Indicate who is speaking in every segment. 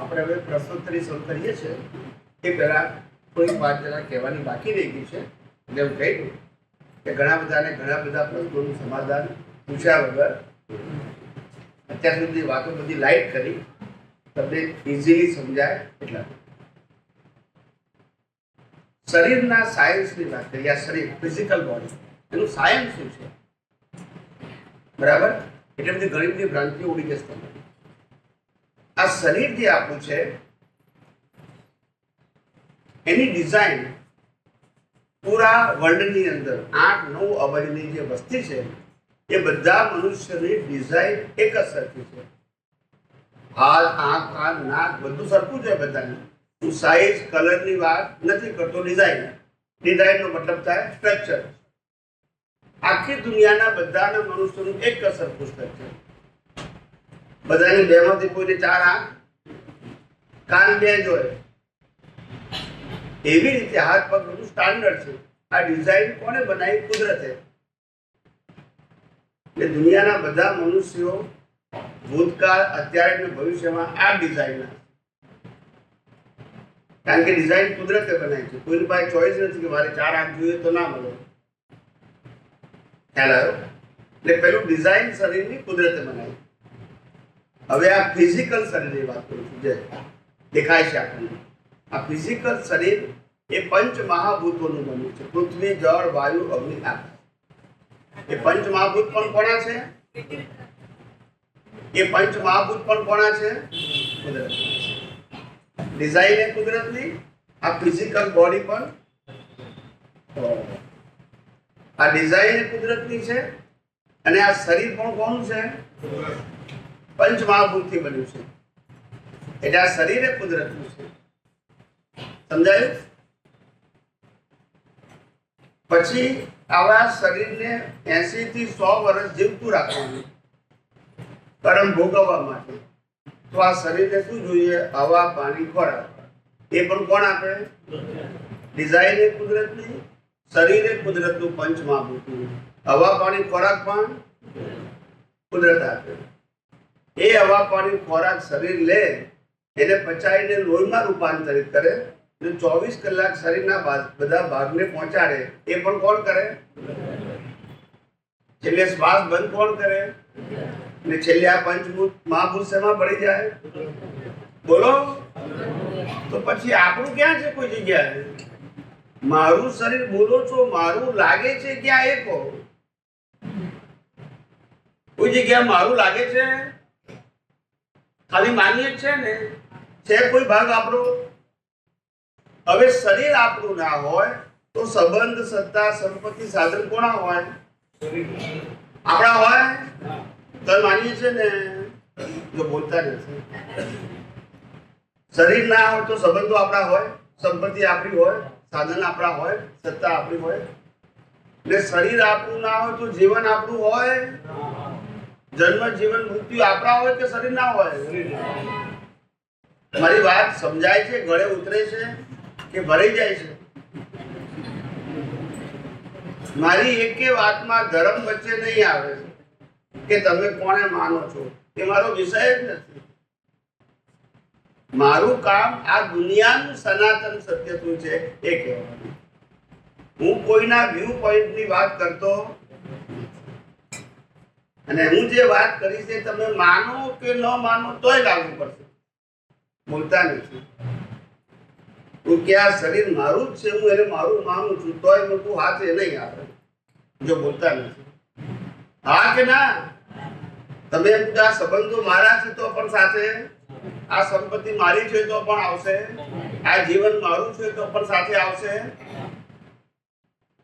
Speaker 1: આપણે હવે પ્રશ્નોત્તરી શરૂ કરીએ છીએ એ પહેલા થોડીક વાત જરા કહેવાની બાકી રહી ગઈ છે. એટલે હું કહી દઉં કે ઘણા બધા પ્રશ્નોનું સમાધાન પૂછ્યા વગર અત્યાર સુધી વાતો બધી લાઈટ કરી તમને ઇઝીલી સમજાય એટલા. શરીરના સાયન્સની વાત કરીએ. આ શરીર ફિઝિકલ બોડી એનું સાયન્સ શું છે? બરાબર, એટલે બધી ઘણી બધી ભ્રાંતિઓ ઉડી જશે તમને. આ શરીર જે આપણું છે એની ડિઝાઇન પૂરા વર્લ્ડની અંદર 8-9 અબજની જે વસ્તી છે એ બધા મનુષ્યની ડિઝાઇન એક જ સરખી છે. હાથ, આંખ, કાન, નાક બધું સરખું છે બધાને. હું સાઇઝ કલરની વાત નથી કરતો, ડિઝાઇનનો મતલબ થાય સ્ટ્રક્ચર. આખી દુનિયાના બધાના મનુષ્યનું એક જ સરખું સ્ટ્રક્ચર. બધાની બેમાંથી કોઈને 4 આંખ, કાન 2 જ હોય. એવી રીતે હાથ પગ બધું સ્ટાન્ડર્ડ છે. આ ડિઝાઇન કોને બનાવી? કુદરતે. એટલે દુનિયાના બધા મનુષ્યો ભૂતકાળ, અત્યારે અને ભવિષ્યમાં આ ડિઝાઇનના. કારણ કે ડિઝાઇન કુદરતે બનાવી છે. કોઈની પાસે ચોઈસ નથી કે મારે 4 આંખ જોઈએ તો ના મળે. ખ્યાલ આવ્યો? એટલે પેલું ડિઝાઇન શરીરની કુદરતે બનાવી. હવે આ ફિઝિકલ શરીરની વાત કરું છું જે દેખાય છે આપણને. આ ફિઝિકલ શરીર એ પંચ મહાભૂતોનું બન્યું છે. પૃથ્વી, જળ, વાયુ, અગ્નિ, આકાશ. એ પંચ મહાભૂત પણ કોના છે? એ પંચ મહાભૂત પણ કોના છે? કુદરત. ડિઝાઇન એ કુદરતની, આ ફિઝિકલ બોડી પણ આ ડિઝાઇન એ કુદરતની છે અને આ શરીર પણ કોનું છે? પંચ મહાભૂતથી બન્યું છે. એટલે આ શરીર એ કુદરતનું છે. સમજાયું? પછી આવા શરીરને 80 થી 100 વર્ષ જીવતું રાખવાનું કર્મ ભોગવવા માટે. તો આ શરીરને શું જોઈએ? હવા, પાણી, ખોરાક. એ પણ કોણ આપે? ડિઝાઇન એ કુદરતની, શરીર એ કુદરતનું, પંચ મહાભૂતનું. હવા, પાણી, ખોરાક પણ કુદરત આપે. એ હવા, પાણી, ખોરાક શરીર લે, એને પચાવીને લોહીમાં રૂપાંતરિત કરે. 24 કલાક શરીરના બધા ભાગને પહોંચાડે. એ પણ કોણ કરે? છેલ્લે શ્વાસ બંધ કોણ કરે? ને છેલ્લે આ પંચભૂત મહાભૂત શેમાં પડી જાય? બોલો. તો પછી આપણું ક્યાં છે? કોઈ જગ્યાએ મારું શરીર બોલો છો, મારું લાગે છે ક્યાં? એ કહો. કોઈ જગ્યાએ મારું લાગે છે? ખાલી માનીએ છે ને? છે કોઈ ભાગ આપણો? હવે શરીર આપણું ના હોય તો સંબંધ, સત્તા, સંપત્તિ, સાધન કોના હોય? આપણા હોય તો માનીએ છે ને? જો બોલતા નથી. શરીર ના હોય તો સંબંધો આપણા હોય, સંપત્તિ આપણી હોય, સાધન આપણા હોય, સત્તા આપણી હોય. એટલે શરીર આપણું ના હોય તો જીવન આપણું હોય? જન્મ, જીવન, મૃત્યુ આપણા હોય કે શરીર ના હોય? મારી વાત સમજાય છે? ગળે ઉતરે છે કે ભરાઈ જાય છે? મારી એકે વાતમાં ધર્મ વચ્ચે નહીં આવે કે તમે કોને માનો છો. એ મારો વિષય જ નથી. મારું કામ આ દુનિયાનું સનાતન સત્ય શું છે એ કહેવાનું. હું કોઈના વ્યૂ પોઈન્ટની વાત કરતો અને હું જે વાત કરીશ એ તમે માનો કે ન માનો તોય લાગુ પડશે. બોલતા નથી. હું કે આ શરીર મારું જ છે, હું એને મારું માનું છું, તોય મોટું હાથે નહીં આવે. જો બોલતા નથી. હા કે ના? તમે આ સંબંધો મારા છે તો પણ સાથે, આ સંપત્તિ મારી છે તો પણ આવશે, આ જીવન મારું છે તો પણ સાથે આવશે.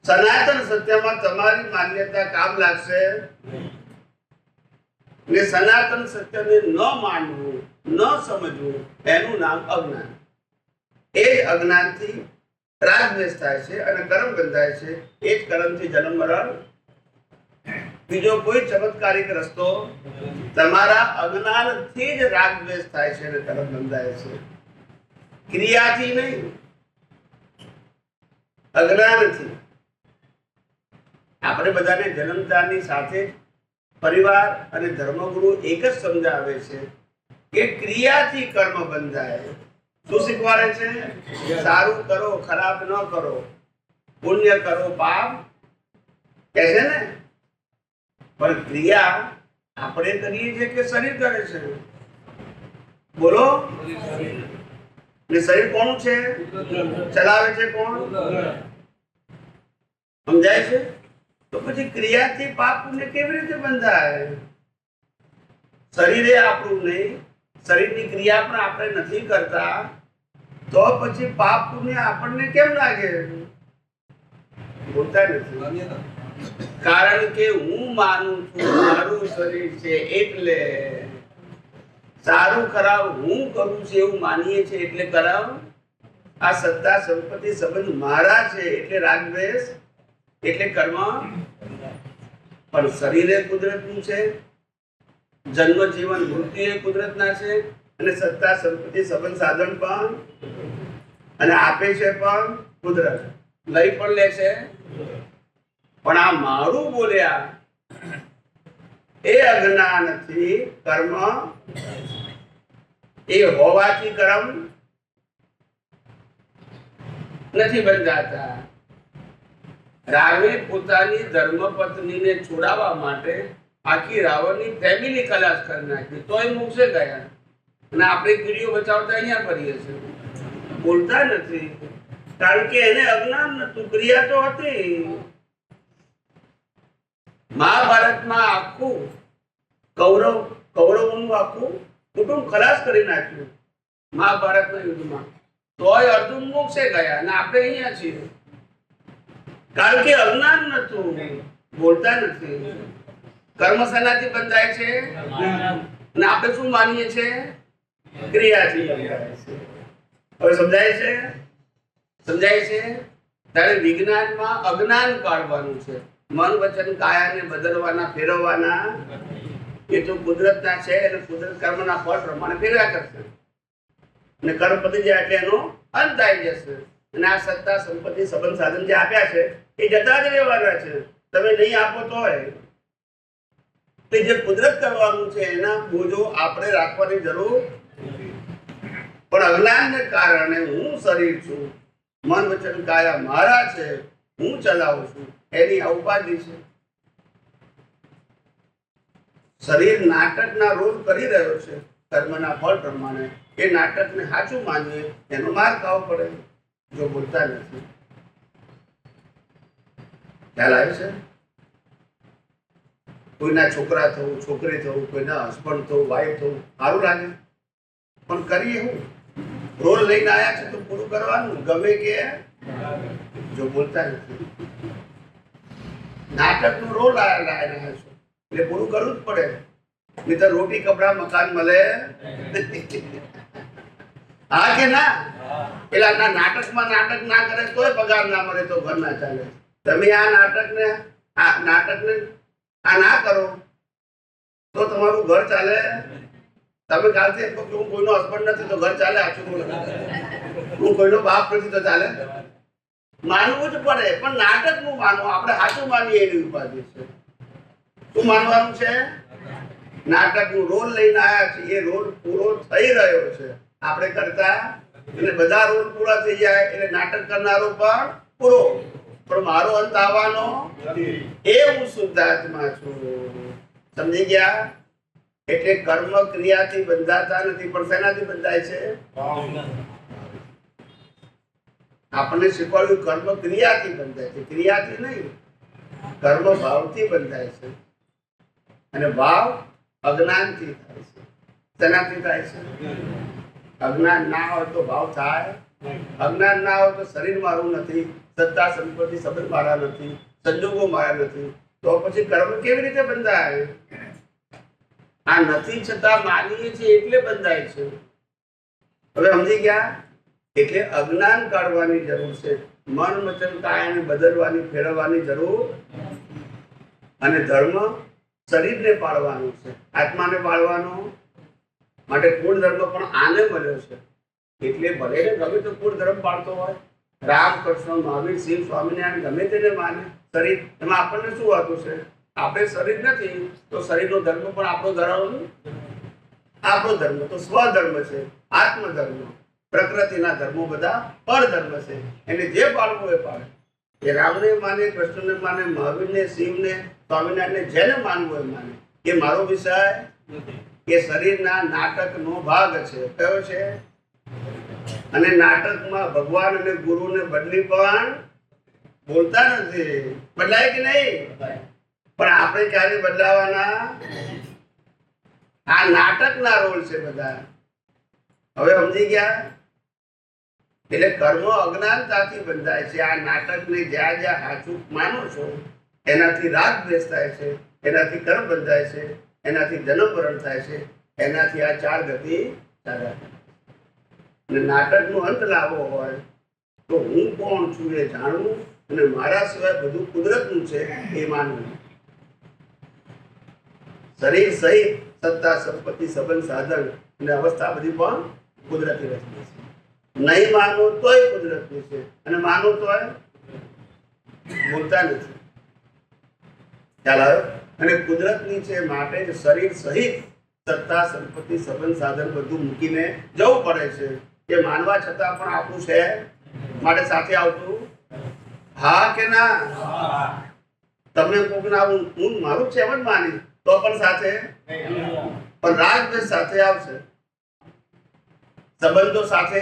Speaker 1: સનાતન સત્યમાં તમારી માન્યતા કામ લાગશે. ને સનાતન સત્યને ન માનવું, ન સમજવું એનું નામ અજ્ઞાન. એ જ અજ્ઞાનથી રાગદ્વેષ થાય છે અને કર્મ બંધાય છે. એ જ કર્મથી જન્મ મરણ. બીજો કોઈ ચમત્કારિક રસ્તો તમારા અજ્ઞાનથી જ રાગદ્વેષ થાય છે અને કર્મ બંધાય છે. ક્રિયાથી નહીં, અજ્ઞાનથી. આપણે બધાને જન્મતાની સાથે પરિવાર અને ધર્મગુરુ એક જ સમજાવે છે કે ક્રિયાથી કર્મ બંધાય. શું શીખવાડે છે? સારું કરો, ખરાબ ન કરો, પુણ્ય કરો, પાપ કહે છે ને. પણ ક્રિયા આપણે કરીએ છીએ કે શરીર કરે છે? બોલો. ને શરીર કોણ છે? ચલાવે છે કોણ? સમજાય છે? તો પછી ક્રિયાથી પાપ પુણ્ય કેવી રીતે બંધાય? શરીરે આપણું નહીં, શરીરની ક્રિયા પણ આપણે નથી કરતા, તો પછી પાપ પુણ્ય આપણને કેમ લાગે? બોલતા નથી. કારણ કે હું માનું છું મારું શરીર છે એટલે, સારું ખરાબ હું કરું છું એવું માનીએ છીએ એટલે કરાવ. આ સત્તા સંપત્તિ સંબંધ મારા છે એટલે રાગદ્વેષ એટલે કર્મ. પણ શરીરે કુદરતનું છે, જન્મ જીવન મૃત્યુ એ કુદરતના છે, અને સત્તા સંપત્તિ સંબંધ સાધન પણ, અને આપે છે પણ કુદરત, લઈ પણ લે છે. પણ આ મારું બોલ્યા એ અજ્ઞાનથી કર્મ, એ હોવાથી કર્મ નથી બંધાતા. રાવે પોતાની ધર્મપત્નીને છોડાવવા માટે આખી રાવણની ફેમિલી ખલાસ કરી નાખી, તોય મોક્ષે ગયા. અને આપણે કીડીઓ બચાવતા અહીંયા કરીએ છીએ. બોલતા નથી, કારણ કે એને અજ્ઞાન નતું, ક્રિયા તો હતી. મહાભારતમાં આખું કૌરવોનું આખું કુટુંબ ખલાસ કરી નાખ્યું મહાભારતના યુદ્ધમાં, તોય અર્જુન મોક્ષે ગયા અને આપણે અહીંયા છીએ. કારણ કે અજ્ઞાન નતું. બોલતા નથી. કર્મ શેનાથી બંધાય છે? અને આપણે શું માનીએ છીએ? ક્રિયાથી બંધાય છે. હવે સમજાય છે? સમજાય છે? ત્યારે વિજ્ઞાનમાં અજ્ઞાન કાઢવાનું છે. મન વચન કાયાને બદલવાના, ફેરવવાના એ તો કુદરતના છે, એટલે કુદરત કર્મના ફળ પ્રમાણે ફેરવ્યા કરશે. અને કર્મ પતી જાય એટલે એનો અંત આવી જશે. અને આ સત્તા સંપત્તિ સંબંધ સાધન જે આપ્યા છે એ જતા જ રહેવાના છે. તમે નહીં આપો તોય જે કુદરત કરવાનું છે એના બોજો આપણે રાખવાની જરૂર. પણ અજ્ઞાનને કારણે હું શરીર છું, મન વચન કાયા મારા છે, હું ચલાવું છું, એની આ ઉપાધિ છે. શરીર નાટકના રોલ કરી રહ્યો છે કર્મના ફળ પ્રમાણે. એ નાટકને સાચું માનીએ એનો માર ખાવો પડે જો બોલતા નથી. ખ્યાલ આવે છે? કોઈના છોકરા થવું, છોકરી થવું, કોઈના હસબન્ડ થવું, વાઈફ થવું સારું લાગે, પણ કરીએ હું? રોલ લઈને આવ્યા છે તો પૂરું કરવાનું, ગમે કે. જો બોલતા નથી, નાટકનો રોલ લાવી રહ્યા છો એટલે પૂરું કરવું જ પડે. નહીં તો રોટી કપડા મકાન મળે. હા કે ના? પેલા નાટકમાં નાટક ના કરે તોય પગાર ના મળે તો ઘર ના ચાલે. તમે આ નાટકને આ ના કરો તો તમારું ઘર ચાલે? તમે કાલથી હું કોઈનો હસબન્ડ નથી તો ઘર ચાલે? આછું બોલો. હું કોઈનો બાપ નથી તો ચાલે? માનવું જ પડે, પણ નાટક નું માનવું. આપણે સાચું માનીએ એની ઉપાધિ છે. શું માનવાનું છે? નાટક નું રોલ લઈને આવ્યા છે, એ રોલ પૂરો થઈ રહ્યો છે આપણે કરતા. એટલે બધા રોલ પૂરા થઈ જાય એટલે નાટક કરનારો પણ પૂરો. પણ મારો અંત આવવાનો એ હું શુદ્ધાત્મા છું. સમજી ગયા? એટલે કર્મ ક્રિયાથી બંધાતા નથી, પણ શેનાથી બંધાય છે? આપણને શીખવાડ્યું કર્મ ક્રિયાથી બંધાય છે, ક્રિયાથી નહીં. કર્મ ભાવથી બંધાય છે, અને ભાવ અજ્ઞાનથી થાય છે. શેનાથી થાય છે? અજ્ઞાન ના હોય તો ભાવ થાય? અજ્ઞાન ના હોય તો શરીર મારું નથી, સત્તા સંપત્તિ સંબંધ મારા નથી, સંજોગો મારા નથી, તો પછી કર્મ કેવી રીતે બંધાય? આ નથી છતાં માનીએ છીએ એટલે બંધાય છે. હવે સમજી ગયા? એટલે અજ્ઞાન કાઢવાની જરૂર છે, મન વચન કાયાને બદલવાની, ફેરવવાની જરૂર. અને ધર્મ શરીરને પાળવાનું છે, આત્માને પાળવાનો. માટે કુળ ધર્મ પણ આને મળ્યો છે. એટલે ભલે ને ગમે તો કુળ ધર્મ પાળતો હોય, રામ, કૃષ્ણ, મહાવીર, શિવ, સ્વામિનારાયણ ગમે તેને માને, શરીર એમાં આપણને શું વાતું છે? આપણે શરીર નથી તો શરીરનો ધર્મ પણ આપણો ધરાવવાનું. આપણો ધર્મ તો સ્વધર્મ છે, આત્મધર્મ. પ્રકૃતિના ધર્મો બધા પરધર્મ છે. એને જે પાળવું એ પાળે. એ રામને માને, કૃષ્ણને માને, મહાવીરને, શિવને, સ્વામિનારાયણને, જેને માનવું એ માને. એ મારો વિષય એ શરીરના નાટકનો ભાગ છે. કયો છે? અને નાટકમાં ભગવાન અને ગુરુને બદલી પણ બોલતા નથી. બદલાય કે નહીં? પણ આપણે ક્યારે બદલાવાના? આ નાટકના રોલ છે બધા. હવે સમજી ગયા? એટલે કર્મ અજ્ઞાનતાથી બંધાય છે. આ નાટકને જ્યાં જ્યાં સાચું માનો છો એનાથી રાગ દ્વેષ થાય છે, એનાથી કર્મ બંધાય છે, એનાથી જન્મ મરણ થાય છે, એનાથી આ ચાર ગતિ ચાલ્યા કરે. અને નાટકનો અંત લાવવો હોય તો હું કોણ છું એ જાણવું અને મારા સિવાય બધું કુદરતનું છે એ માનવું. શરીર સહિત સત્તા, સંપત્તિ, સંબંધ, સાધન અને અવસ્થા બધી પણ કુદરતી રચના છે. નહીં માનો તોય કુદરતની છે અને માનો તોય બોલતા નથી. ખ્યાલ આવ્યો? અને કુદરતની છે માટે જ શરીર સહિત સત્તા, સંપત્તિ, સંબંધ, સાધન બધું મૂકીને જવું પડે છે. એ માનવા છતાં પણ આપણું છે માટે સાથે આવતું. હા કે ના? તમે કોક ના હું મારું છે એમ જ માની તો પણ સાથે, પણ રાગ દ્વેષ સાથે આવશે. સંબંધો સાથે,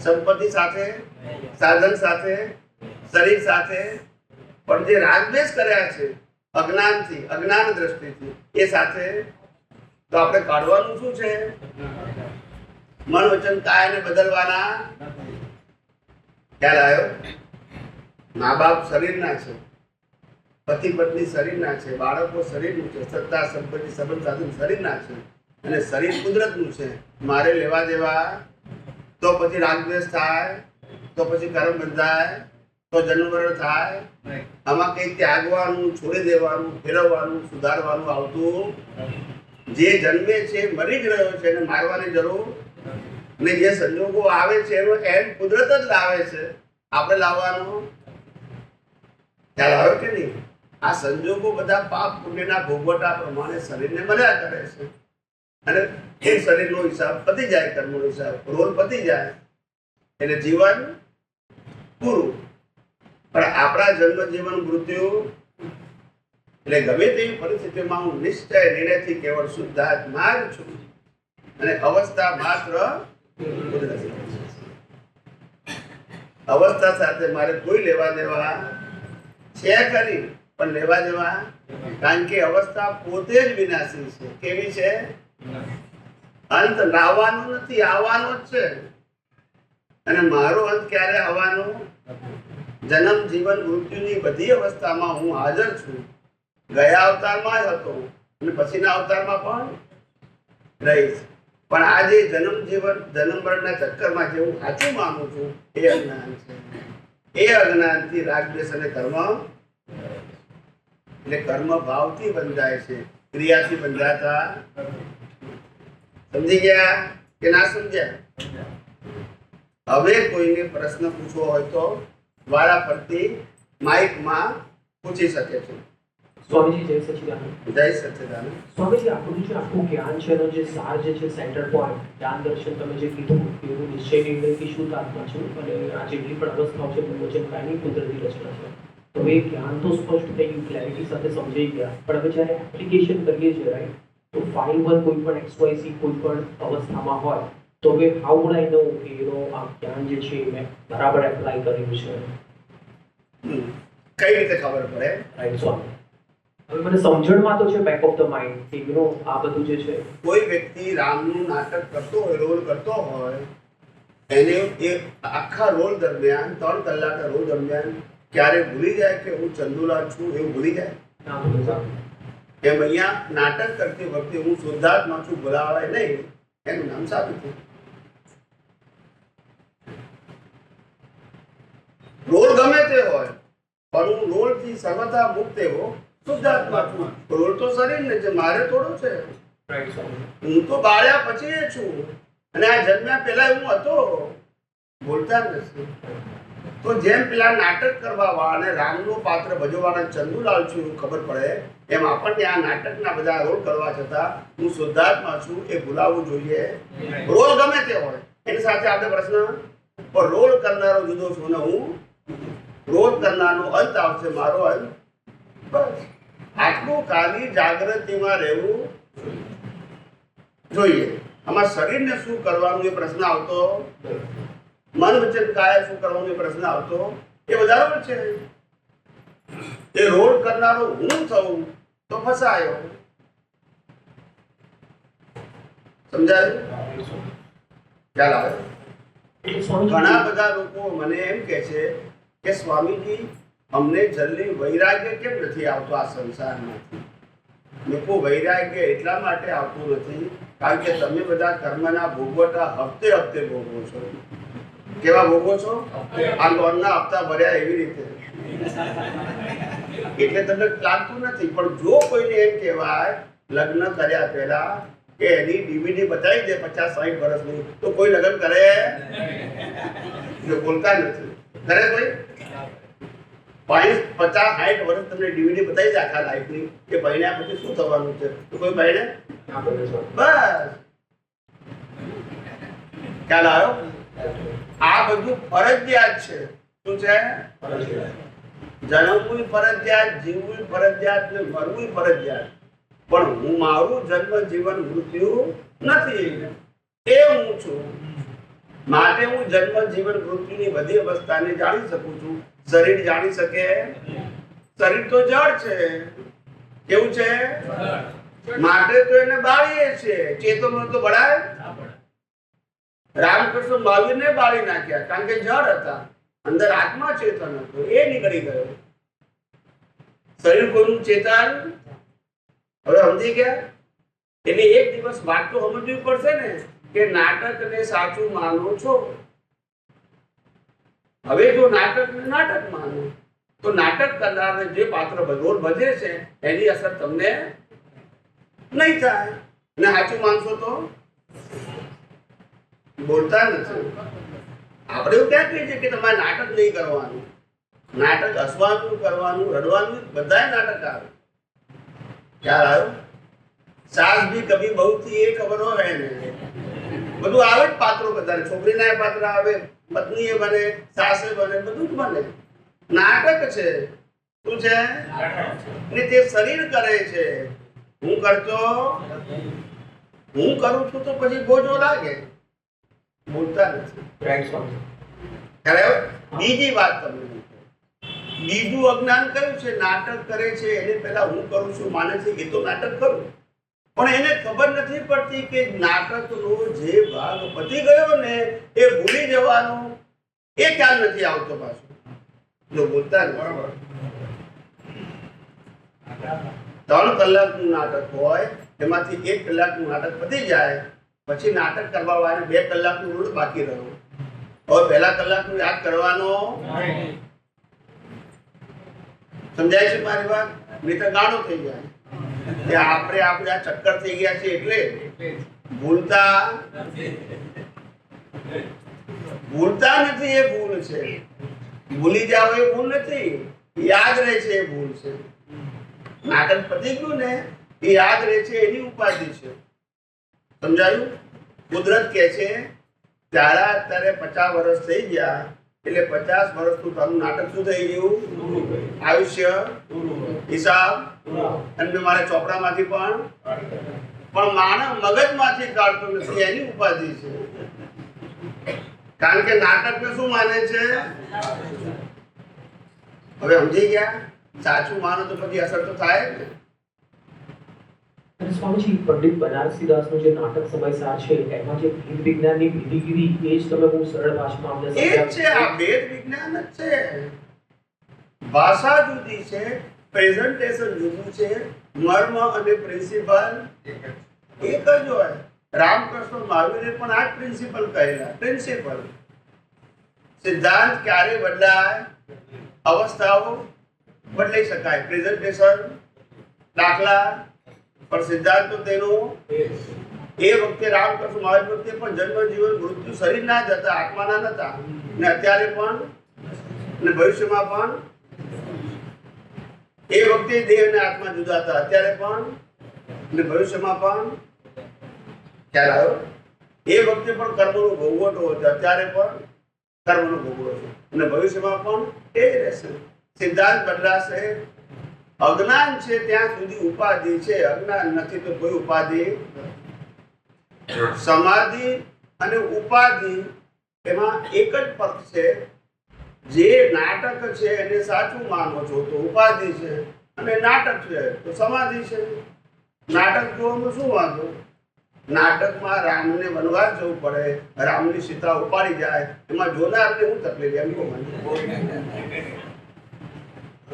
Speaker 1: સંપત્તિ સાથે, સાધન સાથે, શરીર સાથે. પણ જે રાગ દ્વેષ કર્યા છે અજ્ઞાનથી, અજ્ઞાન દ્રષ્ટિથી, એ સાથે તો આપણે કાઢવાનું શું છે? મન, વચન, કાયને બદલવાના. ખ્યાલ આવ્યો? મા બાપ શરીરના છે, પતિ પત્ની શરીરના છે, બાળકો શરીરનું છે, સત્તા, સંપત્તિ, સંબંધ, સાધન શરીરના છે અને શરીર કુદરતનું છે. મારે લેવા દેવા તો પછી રાગદ્વેષ થાય, તો પછી કર્મ બંધાય, તો જન્મ મરણ થાય. આમાં કઈ ત્યાગવાનું, છોડી દેવાનું, ફેરવવાનું, સુધારવાનું આવતું. જે જન્મે છે મરી જ રહ્યો છે એને મારવાની જરૂર. અને જે સંજોગો આવે છે એનો એમ કુદરત જ લાવે છે, આપણે લાવવાનું. ખ્યાલ આવ્યો કે નહીં? આ સંજોગો બધા પાપ પુણ્યના ભોગવટા પ્રમાણે શરીરને મળ્યા કરે છે અને એ શરીરનો હિસાબ પતી જાય, કર્મનો હિસાબ, રોલ પતી જાય એટલે જીવન પૂરું. પણ આપણા જન્મ, જીવન, મૃત્યુ એટલે ગમે તેવી પરિસ્થિતિમાં હું નિશ્ચય નિર્ણયથી કેવળ શુદ્ધાત્મા જ છું અને અવસ્થા માત્ર કુદરતી અવસ્થા સાથે મારે કોઈ લેવા દેવા છે ખરી, પણ લેવા દેવા કારણ કે અવસ્થા પોતે જ વિનાશી છે. કેવી છે? અંત લાવવાનો નથી, આવવાનો જ છે. અને મારો અંત ક્યારે આવવાનો? જન્મ, જીવન, મૃત્યુની બધી અવસ્થામાં હું હાજર છું. ગયા અવતારમાં જ હતો અને પછીના અવતારમાં પણ રહીશ. પણ આ જે જન્મ, જીવન, જન્મ મરણના ચક્કરમાં જે હું સાચું માનું છું એ અજ્ઞાન છે. એ અજ્ઞાનથી રાગ, દ્વેષ અને કર્મ, એટલે કર્મ ભાવથી બંધાય છે, ક્રિયાથી બંધાતા. સમજી ગયા કે ના સમજ્યા? હવે કોઈને પ્રશ્ન પૂછવો હોય તો વારા ફરતી માઇકમાં પૂછી શકે છે.
Speaker 2: સ્વામીજી જય સચ્ચિદાનંદ.
Speaker 1: જય સચ્ચિદાનંદ.
Speaker 2: સ્વામીજી આપણું જે આખું જ્ઞાન છે એનો જે સાર જે છે, સેન્ટર પોઈન્ટ, જ્ઞાન દર્શન તમે જે કીધું એવું નિશ્ચય નિર્ણયથી શુદ્ધ આત્મા છું અને આ જેટલી પણ અવસ્થાઓ છે વચન કાયની કુદરતી રચના છે. તો એ જ્ઞાન તો સ્પષ્ટ થઈ ગયું, ક્લેરિટી સાથે સમજાઈ ગયા. પણ હવે જ્યારે એપ્લિકેશન કરીએ છીએ રાઈટ, તો 5-1 કોઈ પણ XYZ કોઈ પણ અવસ્થામાં હોય તો હવે હાઉ વુડ આઈ નો કે આ જ્ઞાન જે છે મેં બરાબર એપ્લાય કર્યું છે?
Speaker 1: કઈ રીતે ખબર પડે?
Speaker 2: રાઈટ સ્વામી, હવે મને સમજણમાં તો છે બેક ઓફ ધ માઇન્ડ કે આ બધું જે છે.
Speaker 1: કોઈ વ્યક્તિ રામનું નાટક કરતો હોય, રોલ કરતો હોય, એને એ આખા રોલ દરમિયાન 3 કલાકના રોલ દરમિયાન ક્યારે ભૂલી જાય કે હું ચંદુલાલ છું એવું ભૂલી જાય? એમ અહીંયા નાટક કરતી વખતે હું શુદ્ધાત્મા છું બોલાવાય નહીં, એનું નામ સાબિત થયું. રોલ ગમે તે હોય પણ હું રોલથી સર્વથા મુક્ત એવો શુદ્ધાત્મા છું. રોલ તો શરીરને છે, મારે થોડો છે. હું તો બાળ્યા પછી છું અને આ જન્મ્યા પહેલા હું હતો, બોલતા નથી. તો જેમ પેલા નાટક કરવા વાળાને રામનું પાત્ર ભજવવાના ચંદુલાલ છું એવું ખબર પડે એમ આપણને આ નાટકના બધા રોલ કરવા છતાં હું શુદ્ધાત્મા છું એ ભૂલાવવું જોઈએ. રોલ ગમે તે હોય એની સાથે આપણે પ્રશ્ન, પણ રોલ કરનારો જુદો છું ને હું રોલ કરનારનો અંત આવશે મારો અંત. બસ આટલું ખાલી જાગૃતિમાં રહેવું જોઈએ. આમાં શરીરને શું કરવાનું એ પ્રશ્ન આવતો, મન વચન કાયા શું કરવાનું એ પ્રશ્ન આવતો, એ વધારે છે. એ રોલ કરનારો હું થઉં તો ફસાયો. સમજાયું? ખ્યાલ આવે? ઘણા બધા લોકો મને એમ કે છે કે સ્વામીજી અમને જલ્દી વૈરાગ્ય કેમ નથી આવતો આ સંસારમાંથી? લોકો વૈરાગ્ય એટલા માટે આવતું નથી કારણ કે તમે બધા કર્મના ભોગવટા હપ્તે હપ્તે ભોગવો છો. કેવા ભોગવો છો? આ લોનના હપ્તા ભર્યા એવી રીતે. એટલે તમને લાગતું નથી. પણ જો કોઈને એમ કહેવાય લગ્ન કર્યા પહેલા કે એની ડીવીડી બતાવી દે 50-60 વર્ષની, તો કોઈ લગ્ન કરે? બોલતા નથી. કરે કોઈ? 50-60 વર્ષ તમને ડીવીડી બતાવી દે આખા લાઈફની કે પહેણ્યા પછી શું થવાનું છે, તો કોઈ પહેણે? બસ. ખ્યાલ આવ્યો? આ બધું ફરજિયાત છે. શું છે? જન્મવું ફરજિયાત, જીવવું ફરજિયાત ને મરવું ફરજિયાત. પણ હું મારું જન્મ જીવન મૃત્યુ નથી, એ હું છું. માટે હું જન્મ જીવન મૃત્યુની બધી અવસ્થાને જાણી શકું છું. શરીર જાણી શકે? શરીર તો જળ છે. કેવું છે? માટે તો એને બાળીએ છે. ચેતનો તો બળાય? રામકૃષ્ણ મહાવીરને બાળી નાખ્યા કારણ કે જળ હતા, અંદર આત્મા ચેતન હતો, એ નીકળી ગયો. શરીર કોઈનું ચેતન? હવે સમજી ગયા? એટલે એક દિવસ વાત તો સમજવી પડશે ને કે નાટકને સાચું માનો છો. હવે જો નાટકને નાટક માનો તો નાટક કરનારને જે પાત્ર રોલ ભજે છે એની અસર તમને નહીં થાય. ને સાચું માનશો તો બોલતા નથી. આપણે એવું ક્યાં કહીએ છીએ કે તમારે નાટક નહીં કરવાનું? નાટક હસવાનું, કરવાનું, રડવાનું, બધા નાટક આવે. ખ્યાલ આવ્યો? સાસ ભી કભી બહુ થી એ ખબર હોય ને, બધું આવે જ પાત્રો બધા. છોકરીના પાત્ર આવે, પત્ની એ બને, સાસે બને, બધું જ બને. નાટક છે. શું છે? ને તે શરીર કરે છે. હું કરતો, હું કરું છું તો પછી બોજો લાગે. બોલતા નથી. બીજી વાત તમને, બીજું અજ્ઞાન કયું છે? નાટક કરે છે એને પહેલા હું કરું છું માને છે એ તો નાટક કરું, પણ એને ખબર નથી પડતી કે નાટકનો જે ભાગ પતી ગયો ને એ ભૂલી જવાનો એ ખ્યાલ નથી આવતો પાછો. જો બોલતા નથી. 3 કલાકનું નાટક હોય એમાંથી 1 કલાકનું નાટક પતી જાય પછી નાટક કરવા વાળે 2 કલાકનું રોડ બાકી રહ્યો. હવે પહેલા કલાકનું યાદ કરવાનો. સમજાય છે મારી વાત? નહીં તો ગાણો થઈ જાય કે આપણે આ ચક્કર થઈ ગયા છે એટલે ભૂલતા નથી. એ ભૂલ છે. ભૂલી જાવ એ ભૂલ નથી, યાદ રહે છે એ ભૂલ છે. નાટક પતી ગયું ને એ યાદ રહે છે એની ઉપાધિ છે. સમજાયું? કુદરત કહે છે તારા અત્યારે 50 વર્ષ થઈ ગયા એટલે 50 વર્ષનું તારું નાટક શું થઈ ગયું? આયુષ્ય, હિસાબ. અને મારે ચોપડામાંથી પણ માણસ મગજમાંથી કાઢતો નથી, એની ઉપાધિ છે. કારણ કે નાટકને શું માને છે? હવે સમજી ગયા? સાચું માનો તો પછી અસર તો થાય ને.
Speaker 2: સ્વામીજી, પંડિત બનારસીદાસનું જે નાટક સમયસાર છે એમાં જે ભેદ વિજ્ઞાનની વિધિગીરી એ જ તમે બહુ સરળ ભાષામાં અમને
Speaker 1: સમજાવ્યું છે. આ ભેદ વિજ્ઞાન જ છે. ભાષા જુદી છે, પ્રેઝન્ટેશન જુદું છે, મર્મ અને પ્રિન્સિપલ એક જ હોય. રામકૃષ્ણ મહાવીરે પણ આ જ પ્રિન્સિપલ કહેલા. પ્રિન્સિપલ સિદ્ધાંત ક્યારે બદલાય? અવસ્થાઓ બદલાઈ શકાય. પ્રેઝન્ટેશન દાખલા પણ સિદ્ધાંત તો તેનો એ વખતે રામકૃષ્ણ મહાવીર વખતે પણ જન્મ જીવન મૃત્યુ શરીર ના જ હતા, આત્માના નતા. ને અત્યારે પણ ને ભવિષ્યમાં પણ એ વખતે દેહ અને આત્મા જુદા હતા, અત્યારે પણ અને ભવિષ્યમાં પણ. ખ્યાલ આવ્યો? એ વખતે પણ કર્મનો ભોગવટો હતો, અત્યારે પણ કર્મનો ભોગવટો છે અને ભવિષ્યમાં પણ એ જ રહેશે. સિદ્ધાંત બદલાશે. અજ્ઞાન છે ત્યાં સુધી ઉપાધિ છે, અજ્ઞાન નથી તો કોઈ ઉપાધિ. સમાધિ અને ઉપાધિ એમાં એક જ ફરક છે. જે નાટક છે એને સાચું માનો છો તો ઉપાધિ છે, અને નાટક છે તો સમાધિ છે. નાટક જોવામાં શું વાંધો? નાટકમાં રામને વનવાસ જવું પડે, રામની સીતા ઉપાડી જાય, એમાં જોનારને હું તકલીફ? એમ કહો મને.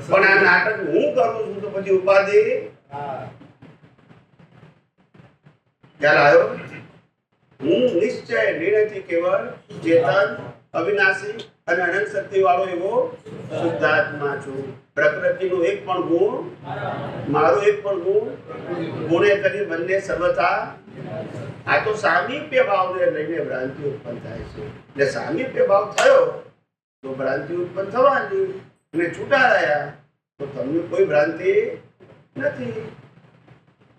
Speaker 1: પણ આ નાટક હું કરું છું તો પછી ઉપાધિ. ખ્યાલ આવ્યો? હું નિશ્ચય નિર્ણયથી કેવળ ચેતન, અવિનાશી અને અનંત શક્તિ વાળો એવો શુદ્ધાત્મા છું. પ્રકૃતિનો એક પણ ગુણ મારો, એક પણ ગુણ ગુણે કરી બંને સર્વથા. આ તો સામીપ્ય ભાવને લઈને ભ્રાંતિ ઉત્પન્ન થાય છે. એટલે સામીપ્ય ભાવ થયો તો ભ્રાંતિ ઉત્પન્ન થવાની, અને છૂટા રહ્યા તો તમને કોઈ ભ્રાંતિ નથી.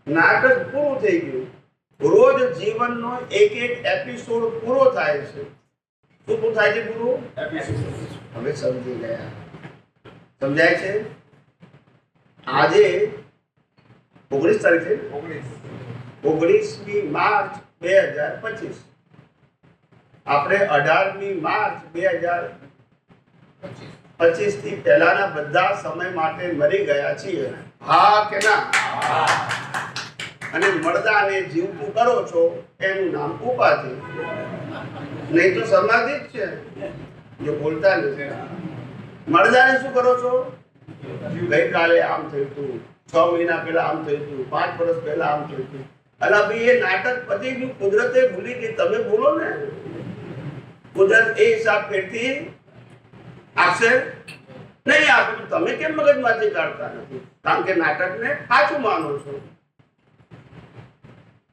Speaker 1: નાટક પૂરું થઈ ગયું. રોજ જીવનનો એક એક એપિસોડ પૂરો થાય છે. શું પૂરું થાય છે? પૂરું. હવે સમજી ગયા? સમજાય છે? આજે 19 તારીખે 19મી માર્ચ 2025, આપણે 18મી માર્ચ 2025 થી પહેલાના બધા સમય માટે મરી ગયા છીએ. હા કે ના? અને મરદાને જીવતું કરો છો એનું નામ ઉપાધિ, નહીં તો સમાધિ જ છે. જો બોલતા નથી. મરદાને શું કરો છો? ગઈકાલે આમ થયું હતું, 6 મહિના પહેલા આમ થયું હતું, 5 વર્ષ પહેલા આમ થયું હતું. અલા ભાઈ, એ નાટક પતી ગયું, કુદરતે ભૂલી ગઈ. તમે બોલો ને. કુદરત એ હિસાબ ફેરથી આપશે નહીં આપે. તમે કેમ મગજમાંથી કાઢતા નથી? કારણ કે નાટકને સાચું માનો છો.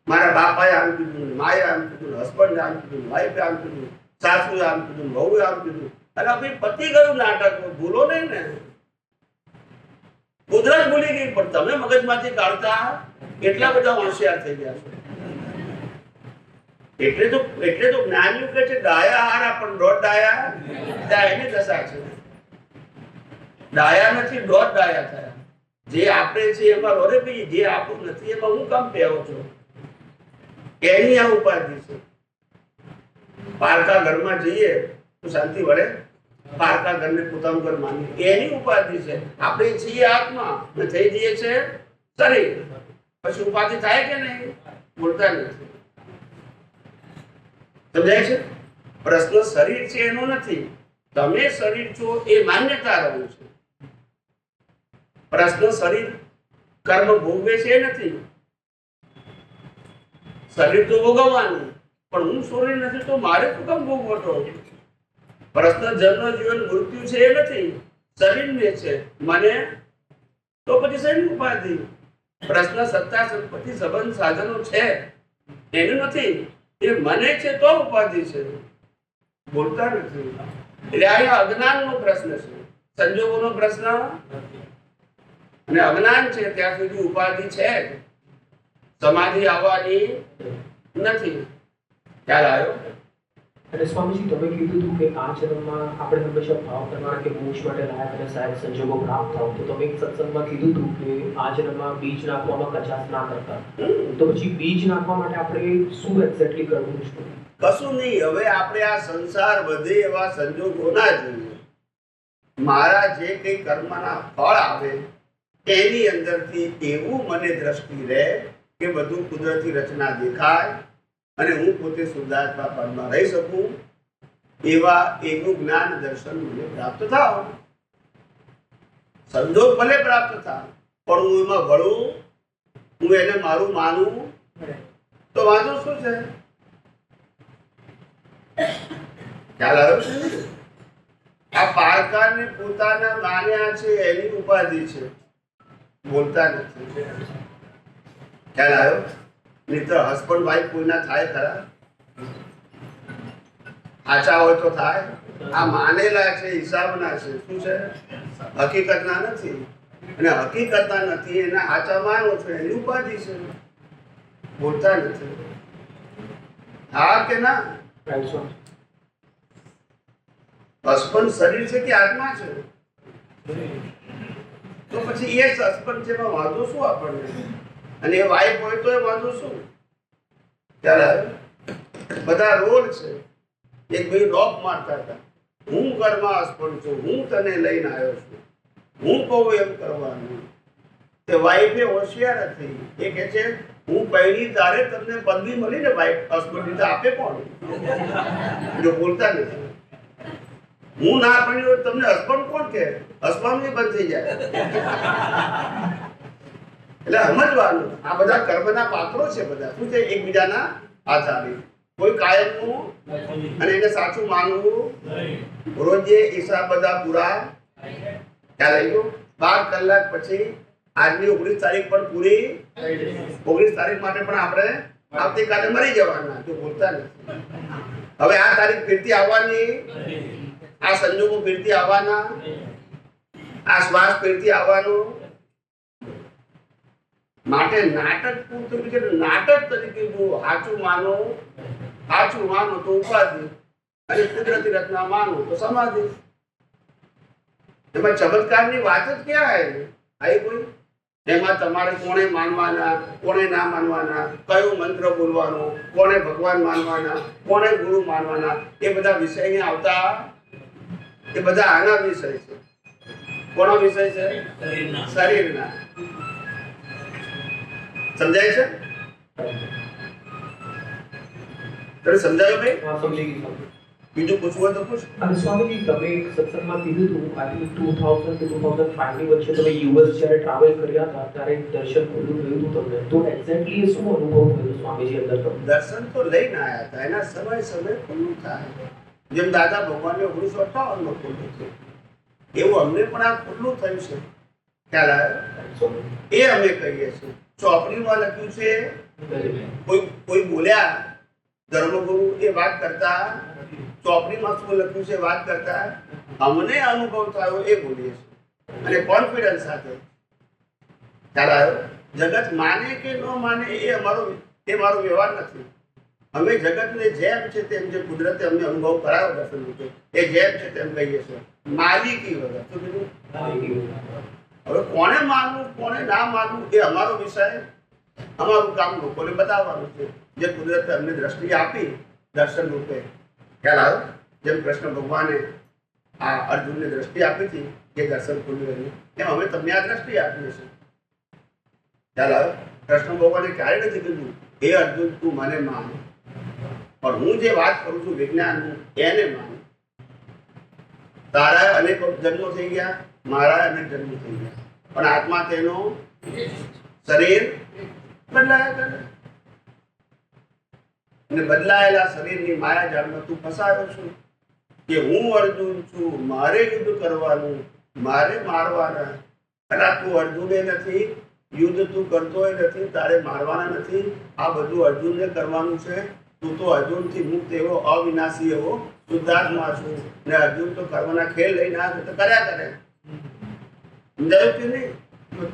Speaker 1: મારા બાપાએ આમ કીધું, માએ આમ કીધું, હસબન્ડે આમ કીધું, વાઈફે આમ કીધું, સાસુએ આમ કીધું, વહુએ આમ કીધું. અલા ભાઈ, પતી ગયું નાટક, ભૂલો નહીં ને. કુદરત ભૂલી ગઈ, પણ તમે મગજમાંથી કાઢતા એટલા બધા હોશિયાર થઈ ગયા છો. એટલે તો જ્ઞાનીઓ કહે છે ડાયા હારા પણ દોઢ ડાયા થયા. એની દશા છે. ડાયા નથી, દોઢ ડાયા થયા. જે આપણે છે એમાં રોરે ભાઈ, જે આપણું નથી એમાં હું કામ પહેવો છો? એની આ ઉપાધિ છે. પારકા ઘરમાં જઈએ તો શાંતિ વળે? પારકા ઘરને પોતાનું ઘર માનીએ, એની ઉપાધિ છે. આપણે છીએ આત્મા ને થઈ જઈએ છે શરીર. પછી ઉપાધિ થાય કે નહીં? બોલતા નથી. સમજાય છે? પ્રશ્ન શરીર છે એનો નથી, તમે શરીર છો એ માન્યતા રહ્યું છે. પ્રશ્ન શરીર કર્મ ભોગવે છે એ નથી. શરીર તો ભોગવવાનું, પણ હું શરીર નથી તો મારે શું કામ ભોગવટો? પ્રશ્ન જન્મ જીવન મૃત્યુ છે એ નથી, શરીરને છે. મને તો પછી શરીર ઉપાધિ. પ્રશ્ન સત્તા સંપત્તિ સંબંધ સાધનો છે એનું નથી, એ મને છે તો ઉપાધિ છે. બોલતા નથી. એટલે આ અજ્ઞાનનો પ્રશ્ન છે, સંજોગોનો પ્રશ્ન. અને અજ્ઞાન છે ત્યાં સુધી ઉપાધિ છે. સમાધિ આવવાની નથી. ખ્યાલ આવ્યો?
Speaker 2: અને સ્વામીજી, તમે કીધું હતું કે આ જન્મમાં આપણે હંમેશા ભાવ કરવાના કે મોક્ષ માટે લાયક અને સાહેબ સંજોગો પ્રાપ્ત થાવ. તો તમે એક સત્સંગમાં કીધું હતું કે આ જન્મમાં બીજ નાખવામાં કચાશ ના કરતા. તો પછી બીજ નાખવા માટે આપણે શું એક્ઝેક્ટલી કરવું છે?
Speaker 1: કશું નહીં. હવે આપણે આ સંસાર વધે એવા સંજોગો ના જોઈએ. મારા જે કઈ કર્મના ફળ આવે એની અંદરથી એવું મને દ્રષ્ટિ રહે કે બધું કુદરતી રચના દેખાય અને હું પોતે શુદ્ધાત્મા પદમાં રહી શકું. એવા એવું જ્ઞાન દર્શન મને પ્રાપ્ત થાવ. સંજોગ ભલે પ્રાપ્ત થાય, પણ હું એમાં વળું, હું એને મારું માનું તો વાંધો શું છે? ખ્યાલ આવ્યો છે? આ પારકાને પોતાના માન્યા છે એની ઉપાધિ છે. બોલતા નથી. ખ્યાલ આવ્યો? નહીં તો હસબન્ડ વાઈફ કોઈના થાય ખરા? આચા હોય તો થાય? આ માનેલા છે, હિસાબના છે. શું છે? હકીકતના નથી. અને હકીકતના નથી, એના આચા માનો છો, એની ઉપાધિ છે, બોલતા નથી. હા કે ના? હસબન્ડ શરીર છે કે આત્મા છે? તો પછી એ હસબન્ડ છે એમાં વાંધો શું આપણને? અને એ વાઈફ હોય તો એ વાંધો શું? ત્યારે બધા રોલ છે. એક ભાઈ રોક મારતા હતા, હું ઘરમાં હસબન્ડ છું, હું તને લઈને આવ્યો છું, હું કહું એમ કરવાનું. તે વાઈફે હોશિયાર હતી. એ કહે છે હું પહેરી તારે તમને પદવી મળી ને વાઈફ હસબન્ડ રીતે આપે કોણ? જો બોલતા નથી. હું ના પડ્યો તમને હસબન્ડ કોણ કે? હસબન્ડ બંધ થઈ જાય. એટલે સમજવાનું આ બધા કર્મના પાત્રો છે. બધા શું છે? એકબીજાના આધારિત. કોઈ કાયમનું અને એને સાચું માનવું રોજે હિસાબ બધા પૂરા. ખ્યાલ આવી ગયો? 12 કલાક પછી આજની 19 તારીખ પણ પૂરી. 19 તારીખ માટે પણ આપણે આવતીકાલે મરી જવાના. જો બોલતા નથી. હવે આ તારીખ ફેરતી આવવાની, આ સંજોગો ફેરતી આવવાના, આ શ્વાસ ફેરતી આવવાનો. માટે નાટક પૂરતું છે, નાટક તરીકે જો સાચું માનો, સાચું માનો તો ઉપાધિ, અને કુદરતી રચના માનો તો સમાધિ. એમાં ચમત્કારની વાત જ ક્યાં આવી કોઈ? એમાં તમારે કોને માનવાના, કોને ના માનવાના, કયો મંત્ર બોલવાનો, કોને ભગવાન માનવાના, કોને ગુરુ માનવાના, એ બધા વિષય અહીંયા આવતા. એ બધા આના વિષય છે. કોનો વિષય છે? શરીરના. સમજાય છે? તને સમજાયું ભાઈ?
Speaker 2: સમજી ગયું.
Speaker 1: બીજું પૂછવું હોય તો પૂછ.
Speaker 2: અને સ્વામીજી, તમે એક સત્સંગમાં કીધું હતું આઈ થિંક 2000 કે 2005 ની વચ્ચે તમે યુએસ જ્યારે ટ્રાવેલ કર્યા હતા ત્યારે દર્શન ખુલ્લું થયું હતું તમને. તો એક્ઝેક્ટલી શું અનુભવ થયો સ્વામીજી અંદર તમને?
Speaker 1: દર્શન તો લઈને આવ્યા હતા, એના સમય ખુલ્લું થાય. જેમ દાદા ભગવાનને 1958 માં ખુલ્લું થયું, એવું અમને પણ આ ખુલ્લું થયું છે. ખ્યાલ આવ્યો? એ અમે કહીએ છીએ. ચોપડીમાં લખ્યું છે, કોઈ બોલ્યા ધર્મગુરુ એ વાત કરતા, ચોપડીમાં શું લખ્યું છે વાત કરતા, અમને અનુભવ થયો એ બોલીએ છીએ, અને કોન્ફિડન્સ સાથે. ખ્યાલ આવ્યો? જગત માને કે ન માને એ મારો વ્યવહાર નથી. અમે જગતને જેમ છે તેમ, જે કુદરતે અમને અનુભવ કરાવ્યો દર્શન રૂપે, એ જેમ છે તેમ કહીએ છીએ, માલિકી વગર. શું કીધું? હવે કોને માનવું કોને ના માનવું એ અમારો વિષય, અમારું કામ લોકોને બતાવવાનું છે. જે કુદરતે અમને દ્રષ્ટિ આપી દર્શન રૂપે. ખ્યાલ આવ્યો? જેમ કૃષ્ણ ભગવાને આ અર્જુનને દ્રષ્ટિ આપી હતી કે દર્શન ખુલ્લું રહ્યું, એમ અમે તમને આ દ્રષ્ટિ આપીએ છીએ. ખ્યાલ આવ્યો? કૃષ્ણ ભગવાને ક્યારે નથી કીધું હે અર્જુન તું મને માન, પણ હું જે વાત કરું છું વિજ્ઞાનનું એને માન. તારા અનેક જન્મો થઈ ગયા, મારા અનેક જન્મો થઈ ગયા, પણ આત્મા તેનો શરીર બદલાયા કરે. અને બદલાયેલા શરીરની માયા જાળમાં તું ફસાયો છું કે હું અર્જુન છું, મારે યુદ્ધ કરવાનું, મારે મારવાના. કદાચ તું અર્જુને નથી, યુદ્ધ તું કરતોય નથી, તારે મારવાના નથી. આ બધું અર્જુનને કરવાનું છે. તું તો અર્જુનથી મુક્ત એવો અવિનાશી એવો શુદ્ધાત્મા છું, ને અર્જુન તો કર્મના ખેલ લઈને આવે તો કર્યા કરે. સમજાયું કે નહીં?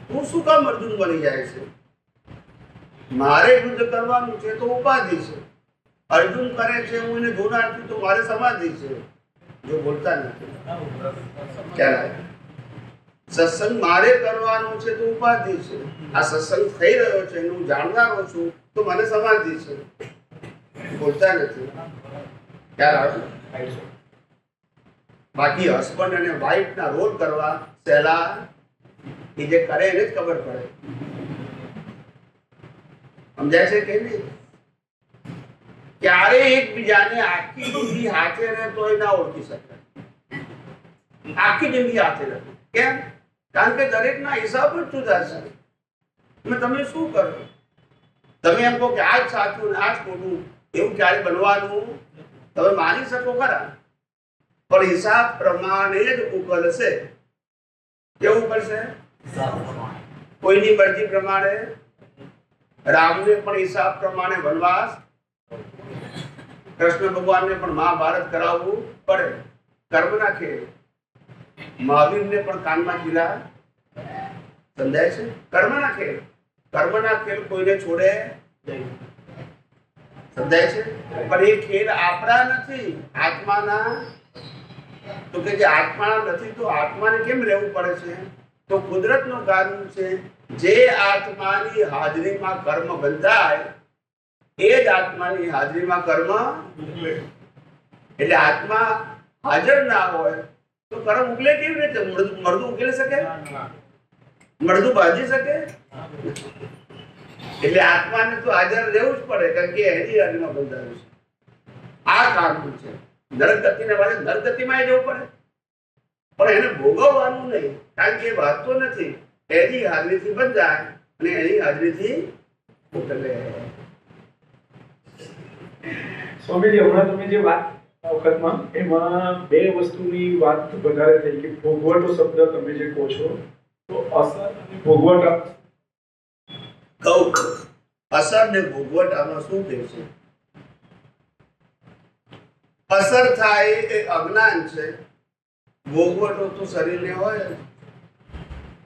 Speaker 1: તું શું કામ અર્જુન બની જાય છે? મારે યુદ્ધ કરવાનું છે તો ઉપાધિ છે. અર્જુન કરે છે, હું એને જોનાર છું તો મારે સમાધિ છે. જો બોલતા નથી. ખ્યાલ આવે? સત્સંગ મારે કરવાનો છે તો ઉપાધિ છે. આ સત્સંગ થઈ રહ્યો છે હું જાણનારો છું તો મને સમાધિ છે. બોલતા નથી. ખ્યાલ આવે? બાકી હસબન્ડ અને વાઈફ ના રોલ કરવા સહેલા, એ જે કરે એને જ ખબર પડે. સમજાય છે કે નહીં? ક્યારે એકબીજાને આખી જિંદગી હાથે રહે તો ના ઓળખી શકે. આખી જિંદગી હાથે રહે. કેમ? કારણ કે દરેકના હિસાબ જ જુદા છે. તમે શું કરો? તમે એમ કહો કે આ જ સાચું ને આ જ ખોટું, એવું ક્યારે બનવાનું તમે માની શકો ખરા, પણ હિસાબ પ્રમાણે જ ઉકલશે. કેવું પડશે? કોઈની મરજી પ્રમાણે. રામને પણ હિસાબ પ્રમાણે વનવાસ, કૃષ્ણ ભગવાનને પણ મહાભારત કરાવવું પડે. કર્મ નાખે. મહાવીરને પણ કાનમાં કિલા. સમજાય છે? કર્મના ખેલ કોઈને છોડે
Speaker 2: નહીં.
Speaker 1: સમજાય છે? પણ એ ખેલ આપણા નથી, આત્માના. તો કે જે આત્માના નથી તો આત્માને કેમ રહેવું પડે છે? તો કુદરતનું કાનૂન છે, જે આત્માની હાજરીમાં કર્મ બંધાય એ જ આત્માની હાજરીમાં કર્મ. એટલે આત્મા હાજર ના હોય તો કર્મ ઉગલે કેવી રીતે? મરદું ઉકેલી શકે? મરદું બાંધી શકે? એટલે આત્માને તો હાજર રહેવું જ પડે, કારણ કે એની હાજરીમાં બંધાયું છે. આ કાનૂન છે. નરગતિને વાળે નરગતિમાં જવું પડે, પણ એને ભોગવવાનું નહીં, કારણ કે વાંચતો નથી. એની હાજરીથી બંધાય અને એની હાજરીથી ઉકલે.
Speaker 3: સ્વામીજી, હમણાં તમે જે વાત વખતમાં એમાં બે વસ્તુની વાત વધારે થઈ કે ભોગવટો શબ્દ તમે જે કહો છો, તો અસર અને ભોગવટ.
Speaker 1: કહું અસર ને ભોગવટ આમાં શું કહે છે? અસર થાય એ અજ્ઞાન છે, ભોગવટો તો શરીરને હોય.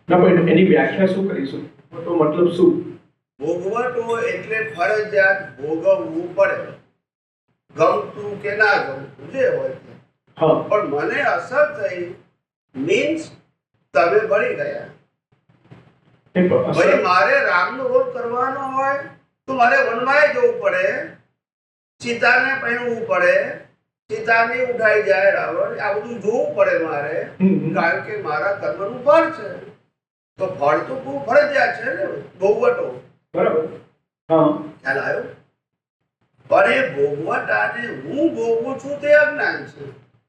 Speaker 3: ના, પણ એની વ્યાખ્યા શું કરીશું? તો મતલબ શું?
Speaker 1: ભોગવટો એટલે ફરજિયાત ભોગવવું પડે, ગમતું કે ના ગમતું જે હોય તે.
Speaker 3: હા,
Speaker 1: પણ મને અસર થઈ મીન્સ તમે બળી ગયા.
Speaker 3: એ પણ અસર.
Speaker 1: ભાઈ મારે રામનો રોલ કરવાનો હોય તો મારે વનવાય જવું પડે, સીતાને પહેરવું પડે, સીતાને ઉઠાઈ જાય રાવણ, આ બધું જોવું પડે મારે, કારણ કે મારા કર્મનું ફળ છે. તો ફળ તો ખૂબ ફરજિયાત છે ને, ભોગવટો.
Speaker 3: બરાબર. હા,
Speaker 1: ખ્યાલ આવ્યો? પણ એ ભોગવટાને હું ભોગવું છું તે અજ્ઞાન છે.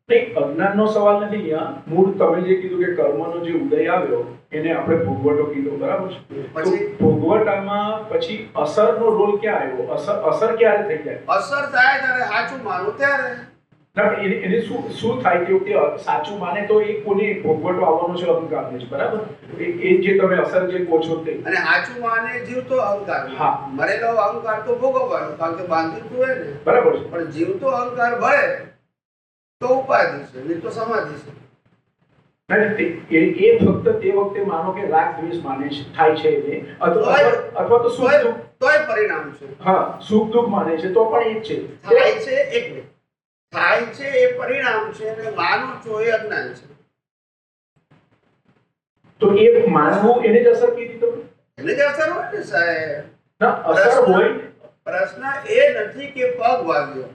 Speaker 3: નહીં, અજ્ઞાનનો સવાલ નથી. અહીંયા મૂળ તમે જે કીધું કે કર્મનો જે ઉદય આવ્યો એને આપણે ભોગવટો કીધો, બરાબર છે?
Speaker 1: પછી
Speaker 3: ભોગવટામાં પછી અસરનો રોલ ક્યાં આવ્યો? અસર ક્યારે થઈ જાય?
Speaker 1: અસર થાય ત્યારે સાચું માનું ત્યારે.
Speaker 3: ના, પણ એને શું થાય કે વખતે સાચું માને તો એ કોને ભોગવટો આવવાનો છે? અહંકારને જ, બરાબર? એ જે તમે અસર જે કહો છો તે.
Speaker 1: અને સાચું માને જીવતો અહંકાર.
Speaker 3: હા.
Speaker 1: મરેલો અહંકાર તો ભોગવવાનો, કારણ કે બાંધ્યું હોય ને.
Speaker 3: બરાબર છે.
Speaker 1: પણ જીવતો અહંકાર ભળે તો ઉપાધિ છે, નહીં તો સમાધિ છે.
Speaker 3: નહીં, એ ફક્ત તે વખતે માનો કે રાગ દ્વેષ માને છે, થાય છે એને, અથવા તો સુખ દુઃખ.
Speaker 1: તોય પરિણામ છે.
Speaker 3: હા, સુખ દુઃખ માને છે તો પણ એ જ છે.
Speaker 1: થાય છે એક મિનિટ. થાય છે એ પરિણામ છે અને માનો છો એ અજ્ઞાન છે.
Speaker 3: તો એ માનવું એને જ અસર કીધી તમે?
Speaker 1: એને જ અસર હોય ને સાહેબ.
Speaker 3: ના, અસર હોય.
Speaker 1: પ્રશ્ન એ નથી કે પગ વાગ્યો.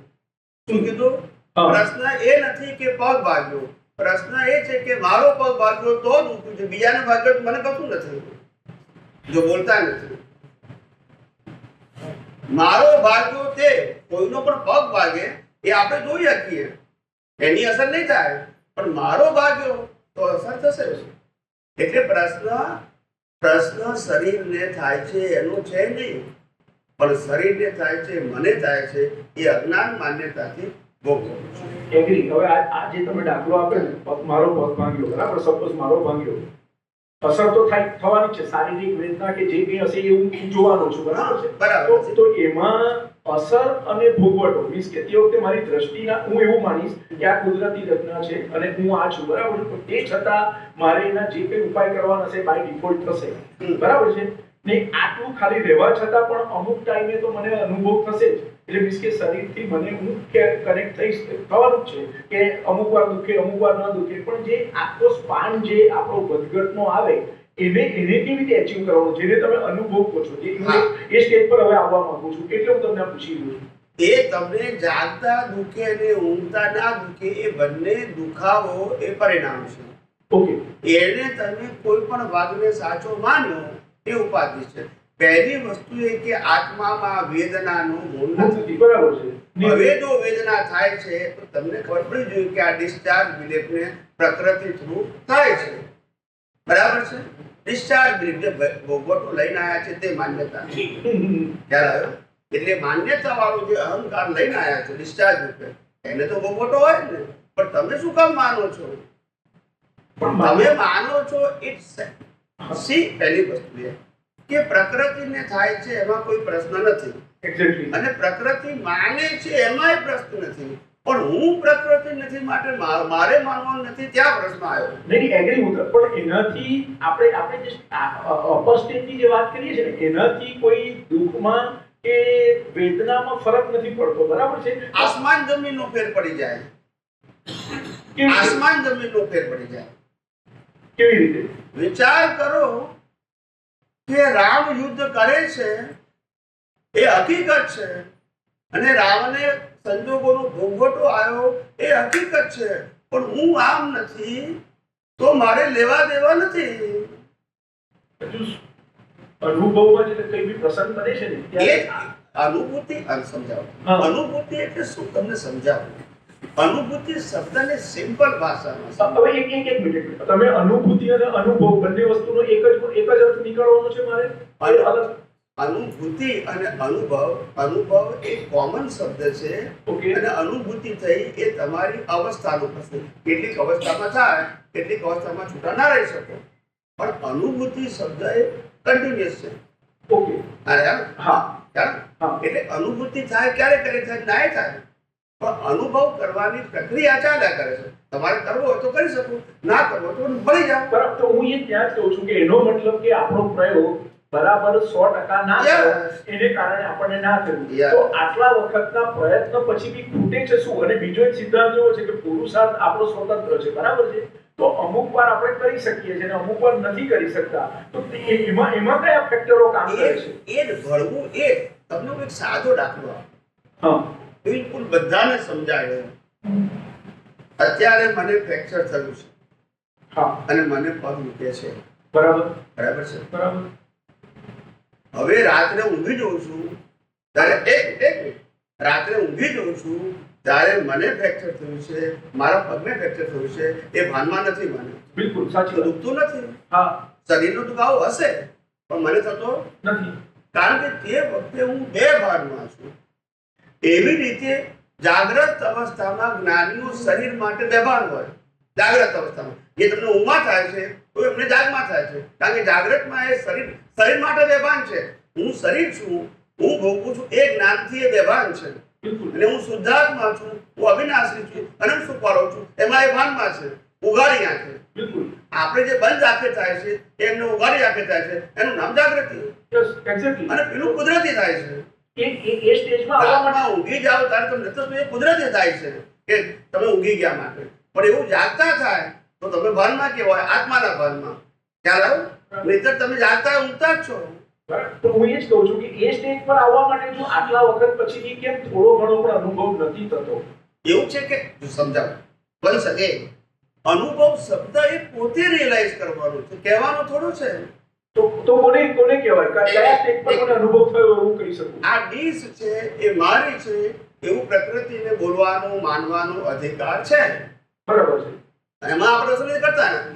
Speaker 1: શું કીધું?
Speaker 3: હા.
Speaker 1: પ્રશ્ન એ નથી કે પગ વાગ્યો. પ્રશ્ન એ છે કે મારો પગ વાગ્યો તો દુખું છે, બીજાને વાગ્યો તો મને કશું નથી. જો બોલતા નથી. મારો ભાગ્યો તે કોઈનો પણ પગ વાગે એ આપણે જોઈ શકીએ, એની અસર નહીં થાય. પણ મારો ભાગ્યો તો અસર થશે. એટલે પ્રશ્ન શરીરને થાય છે એનો છે નહીં, પણ શરીરને થાય છે, મને થાય છે, એ અજ્ઞાન માન્યતાથી ભોગવવું છે.
Speaker 3: એગ્રી. હવે આ જે તમે દાખલો આપ્યો ને, મારો પગ ભાંગ્યો, બરાબર? સપોઝ મારો ભાંગ્યો, અસર તો થવાની છે, શારીરિક વેદના કે જે કંઈ હશે એ હું જોવાનો છું, બરાબર છે?
Speaker 1: બરાબર.
Speaker 3: તો એમાં અસર અને ભોગવટો મીન્સ કે તે વખતે મારી દ્રષ્ટિના હું એવું માનીશ કે આ કુદરતી રચના છે અને હું આ છું, બરાબર છે? તે છતાં મારે એના જે કંઈ ઉપાય કરવાના છે બાય ડિફોલ્ટ થશે, બરાબર છે? ને આટલું ખાલી રહેવા છતાં પણ અમુક ટાઈમે તો મને અનુભવ થશે જ. એટલે મીન્સ કે શરીરથી મને હું કનેક્ટ થઈશ, થવાનું જ છે કે અમુક વાર દુખે, અમુક વાર ન દુખે, પણ જે આખો સ્પાન જે આપણો વધઘટનો આવે એને કેવી રીતે અચીવ કરવાનો, જેને તમે અનુભવ કહો છો, જે એ સ્ટેજ પર હવે આવવા માંગુ છું, એટલે હું તમને પૂછી રહ્યો છું.
Speaker 1: એ તમને જાગતા દુખે અને ઊંઘતા ના દુખે એ બંને દુખાવો એ પરિણામ છે.
Speaker 3: ઓકે.
Speaker 1: એને તમે કોઈ પણ વાદને સાચો માન્યો એ ઉપાધિ છે. પહેલી વસ્તુ એ કે આત્મામાં વેદનાનો ગુણ નથી,
Speaker 3: બરાબર છે?
Speaker 1: હવે જો વેદના થાય છે તો તમને ખબર પડી જોઈએ કે આ ડિસ્ચાર્જ બિલીફને પ્રકૃતિ થ્રુ થાય છે, બરાબર છે? ડિસ્ચાર્જ બિલીફ જે ભોગવટો લઈને આવ્યા છે તે માન્યતા ખ્યાલ આવ્યો? એટલે માન્યતા વાળો જે અહંકાર લઈને આવ્યા છે ડિસ્ચાર્જ રૂપે, એને તો ભોગવટો હોય ને. પણ તમે શું કામ માનો છો? તમે માનો છો ઇટ્સ સી. પહેલી વસ્તુ એ કે પ્રકૃતિને થાય છે એમાં કોઈ પ્રશ્ન નથી,
Speaker 3: એક્ઝેક્ટલી.
Speaker 1: અને પ્રકૃતિ માને છે એમાંય પ્રશ્ન નથી. પણ હું પ્રકૃતિ નથી માટે મારે માનવાનું નથી, ત્યાં પ્રશ્ન આવ્યો.
Speaker 3: નહીં એગ્રી હું કરું, પણ એનાથી આપણે જે અપર સ્ટેજની જે વાત કરીએ છીએ ને એનાથી કોઈ દુઃખમાં કે વેદનામાં ફરક નથી પડતો, બરાબર છે?
Speaker 1: આસમાન જમીનનો ફેર પડી જાય. આસમાન જમીનનો ફેર પડી જાય.
Speaker 3: કેવી રીતે?
Speaker 1: વિચાર કરો કે રામ યુદ્ધ કરે છે એ હકીકત છે, અને રામને સંજોગોનો ભોગવટો આવ્યો એ હકીકત છે, પણ હું આમ નથી તો મારે લેવા દેવા નથી.
Speaker 3: હજુ અનુભવમાં જે કંઈ બી પ્રસંગ બને છે ને
Speaker 1: એ
Speaker 3: ત્યારે
Speaker 1: અનુભૂતિ સમજાવો.
Speaker 3: હા.
Speaker 1: અનુભૂતિ એટલે શું તમને સમજાવું. અનુભૂતિ શબ્દને સિમ્પલ ભાષામાં
Speaker 3: હવે એક મિનિટ, તમે અનુભૂતિ અને અનુભવ બંને વસ્તુનો એક જ અર્થ નીકળવાનો છે મારે?
Speaker 1: અને
Speaker 3: અલગ?
Speaker 1: અનુભૂતિ અને અનુભવ એ કોમન શબ્દ છે.
Speaker 3: ઓકે.
Speaker 1: અને અનુભૂતિ થઈ એ તમારી અવસ્થાનો પ્રશ્ન. કેટલીક અવસ્થામાં થાય, કેટલીક અવસ્થામાં છૂટા ના રહી શકો, પણ અનુભૂતિ શબ્દ એ કન્ટિન્યુઅસ છે.
Speaker 3: ઓકે.
Speaker 1: હા. એટલે અનુભૂતિ થાય ક્યારે કરે થાય નાય થાય, પણ અનુભવ કરવાની પ્રક્રિયા ચાલ્યા કરે છે. તમારે કરવો હોય તો કરી શકો, ના કરવો તો ભળી જાઓ.
Speaker 3: બરાબર. તો હું એ ત્યાં જ કહું છું કે એનો મતલબ કે આપણો પ્રયોગ બરાબર 100% ના થયો, એને કારણે આપણને ના થયું. તો આટલા વખતના પ્રયત્ન પછી બી ખૂટે છે શું? અને બીજો એક સિદ્ધાંત એવો છે કે પુરુષાર્થ આપણો સ્વતંત્ર છે, બરાબર છે? તો અમુક વાર આપણે કરી શકીએ છીએ અને અમુક વાર નથી કરી શકતા. તો એમાં કયા ફેક્ટરો કામ કરે છે?
Speaker 1: એ જ ભળવું. એ તમને હું એક સાદો દાખલો આપું.
Speaker 3: હા.
Speaker 1: બિલકુલ બધાને સમજાય. અત્યારે મને ફ્રેક્ચર થયું છે.
Speaker 3: હા.
Speaker 1: અને મને પગ મૂકે છે.
Speaker 3: બરાબર
Speaker 1: છે.
Speaker 3: બરાબર.
Speaker 1: હવે રાત્રે ઊંઘી જઉં છું ત્યારે રાત્રે ઊંઘી જઉં છું ત્યારે મને ફ્રેક્ચર થયું છે, મારા પગને ફ્રેક્ચર થયું છે, એ ભાનમાં નથી. મને
Speaker 3: બિલકુલ સાચી વાત.
Speaker 1: દુખતું નથી.
Speaker 3: હા.
Speaker 1: શરીરનો દુખાવો હશે પણ મને થતો
Speaker 3: નથી,
Speaker 1: કારણ કે તે વખતે હું બે ભાનમાં છું. એવી રીતે જાગ્રત અવસ્થામાં જ્ઞાનીઓ શરીર માટે બેભાન હોય. જાગ્રત અવસ્થામાં જે તમને ઊંઘમાં થાય છે તો એમને જાગમાં થાય છે, કારણ કે જાગ્રતમાં એ શરીર માટે બેભાન છે. હું શરીર છું, હું ભોગવું છું, એ જ્ઞાનથી એ બેભાન છે. અને હું શુદ્ધાત્મા છું, હું અવિનાશી છું, અનંત સુખ વાળો છું, એમાં એ ભાનમાં છે. ઉઘાડી આંખે.
Speaker 3: બિલકુલ.
Speaker 1: આપણે જે બંધ આંખે થાય છે એમને ઉઘાડી આંખે થાય છે, એનું નામ જાગૃતિ.
Speaker 3: એક્ઝેક્ટલી.
Speaker 1: અને પેલું કુદરતી થાય છે.
Speaker 3: એ સ્ટેજમાં આવવા માટે
Speaker 1: રાતમાં ઊંઘી જાઓ ત્યારે તમને તો એ કુદરતી થાય છે કે તમે ઊંઘી ગયા માટે, પણ એવું જાગતા થાય તો તમે ભાનમાં કહેવાય, આત્માના ભાનમાં. ખ્યાલ આવ્યો? નહીંતર તમે જાગતા ઊંઘતા જ છો.
Speaker 3: તો હું એ જ કહું છું કે એ સ્ટેજ પર આવવા માટે જો આટલા વખત પછી કેમ થોડો ઘણો પણ અનુભવ નથી થતો?
Speaker 1: એવું છે કે જો સમજાવો બની શકે. અનુભવ શબ્દ એ પોતે રિયલાઇઝ કરવાનો છે, કહેવાનો થોડો છે.
Speaker 3: તો કોને કહેવાય? કયા સ્ટેજ પર મને અનુભવ થયો એવું કહી શકું?
Speaker 1: આ ડીશ છે એ મારી છે એવું પ્રકૃતિને બોલવાનો માનવાનો અધિકાર છે.
Speaker 3: બરાબર છે.
Speaker 1: એમાં આપણે અસર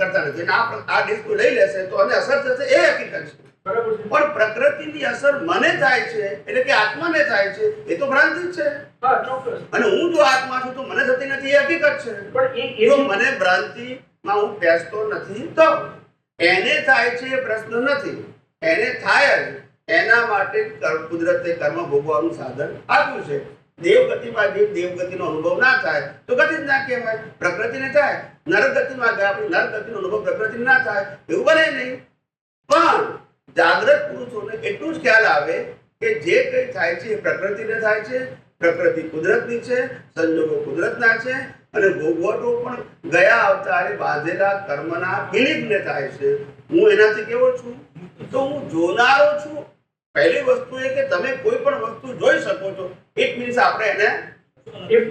Speaker 1: કરતા નથી. આ ડીશ કોઈ લઈ લેશે તો એને અસર થશે, એ હકીકત છે.
Speaker 3: બરાબર છે.
Speaker 1: પણ પ્રકૃતિની અસર મને થાય છે એટલે કે આત્માને થાય છે, એ તો ભ્રાંતિ જ છે.
Speaker 3: હા, ચોક્કસ.
Speaker 1: અને હું જો આત્મા છું તો મને થતી નથી, એ હકીકત છે.
Speaker 3: પણ
Speaker 1: જો મને ભ્રાંતિમાં હું બેસતો નથી તો એને થાય છે એ પ્રશ્ન નથી. એને થાય જ. એના માટે કુદરતે કર્મ ભોગવાનું સાધન આપ્યું છે. દેવગતિમાં જે દેવગતિનો અનુભવ ના થાય તો ગતિ જ ના કહેવાય. પ્રકૃતિને થાય. નરગતિમાં ગયા પછી નરગતિનો અનુભવ પ્રકૃતિને ના થાય એવું બને નહીં. પણ જાગ્રત પુરુષોને એટલું જ ખ્યાલ આવે કે જે કંઈ થાય છે એ પ્રકૃતિને થાય છે, પ્રકૃતિ કુદરતની છે, સંજોગો કુદરતના છે, અને ભોગવટો પણ ગયા અવતારે બાંધેલા કર્મના વિલિપને થાય છે. હું એનાથી કેવો છું? તો હું જોનારો છું. પહેલી વસ્તુ એ કે તમે કોઈ પણ વસ્તુ જોઈ શકો છો. ઇટ મીન્સ આપણે એને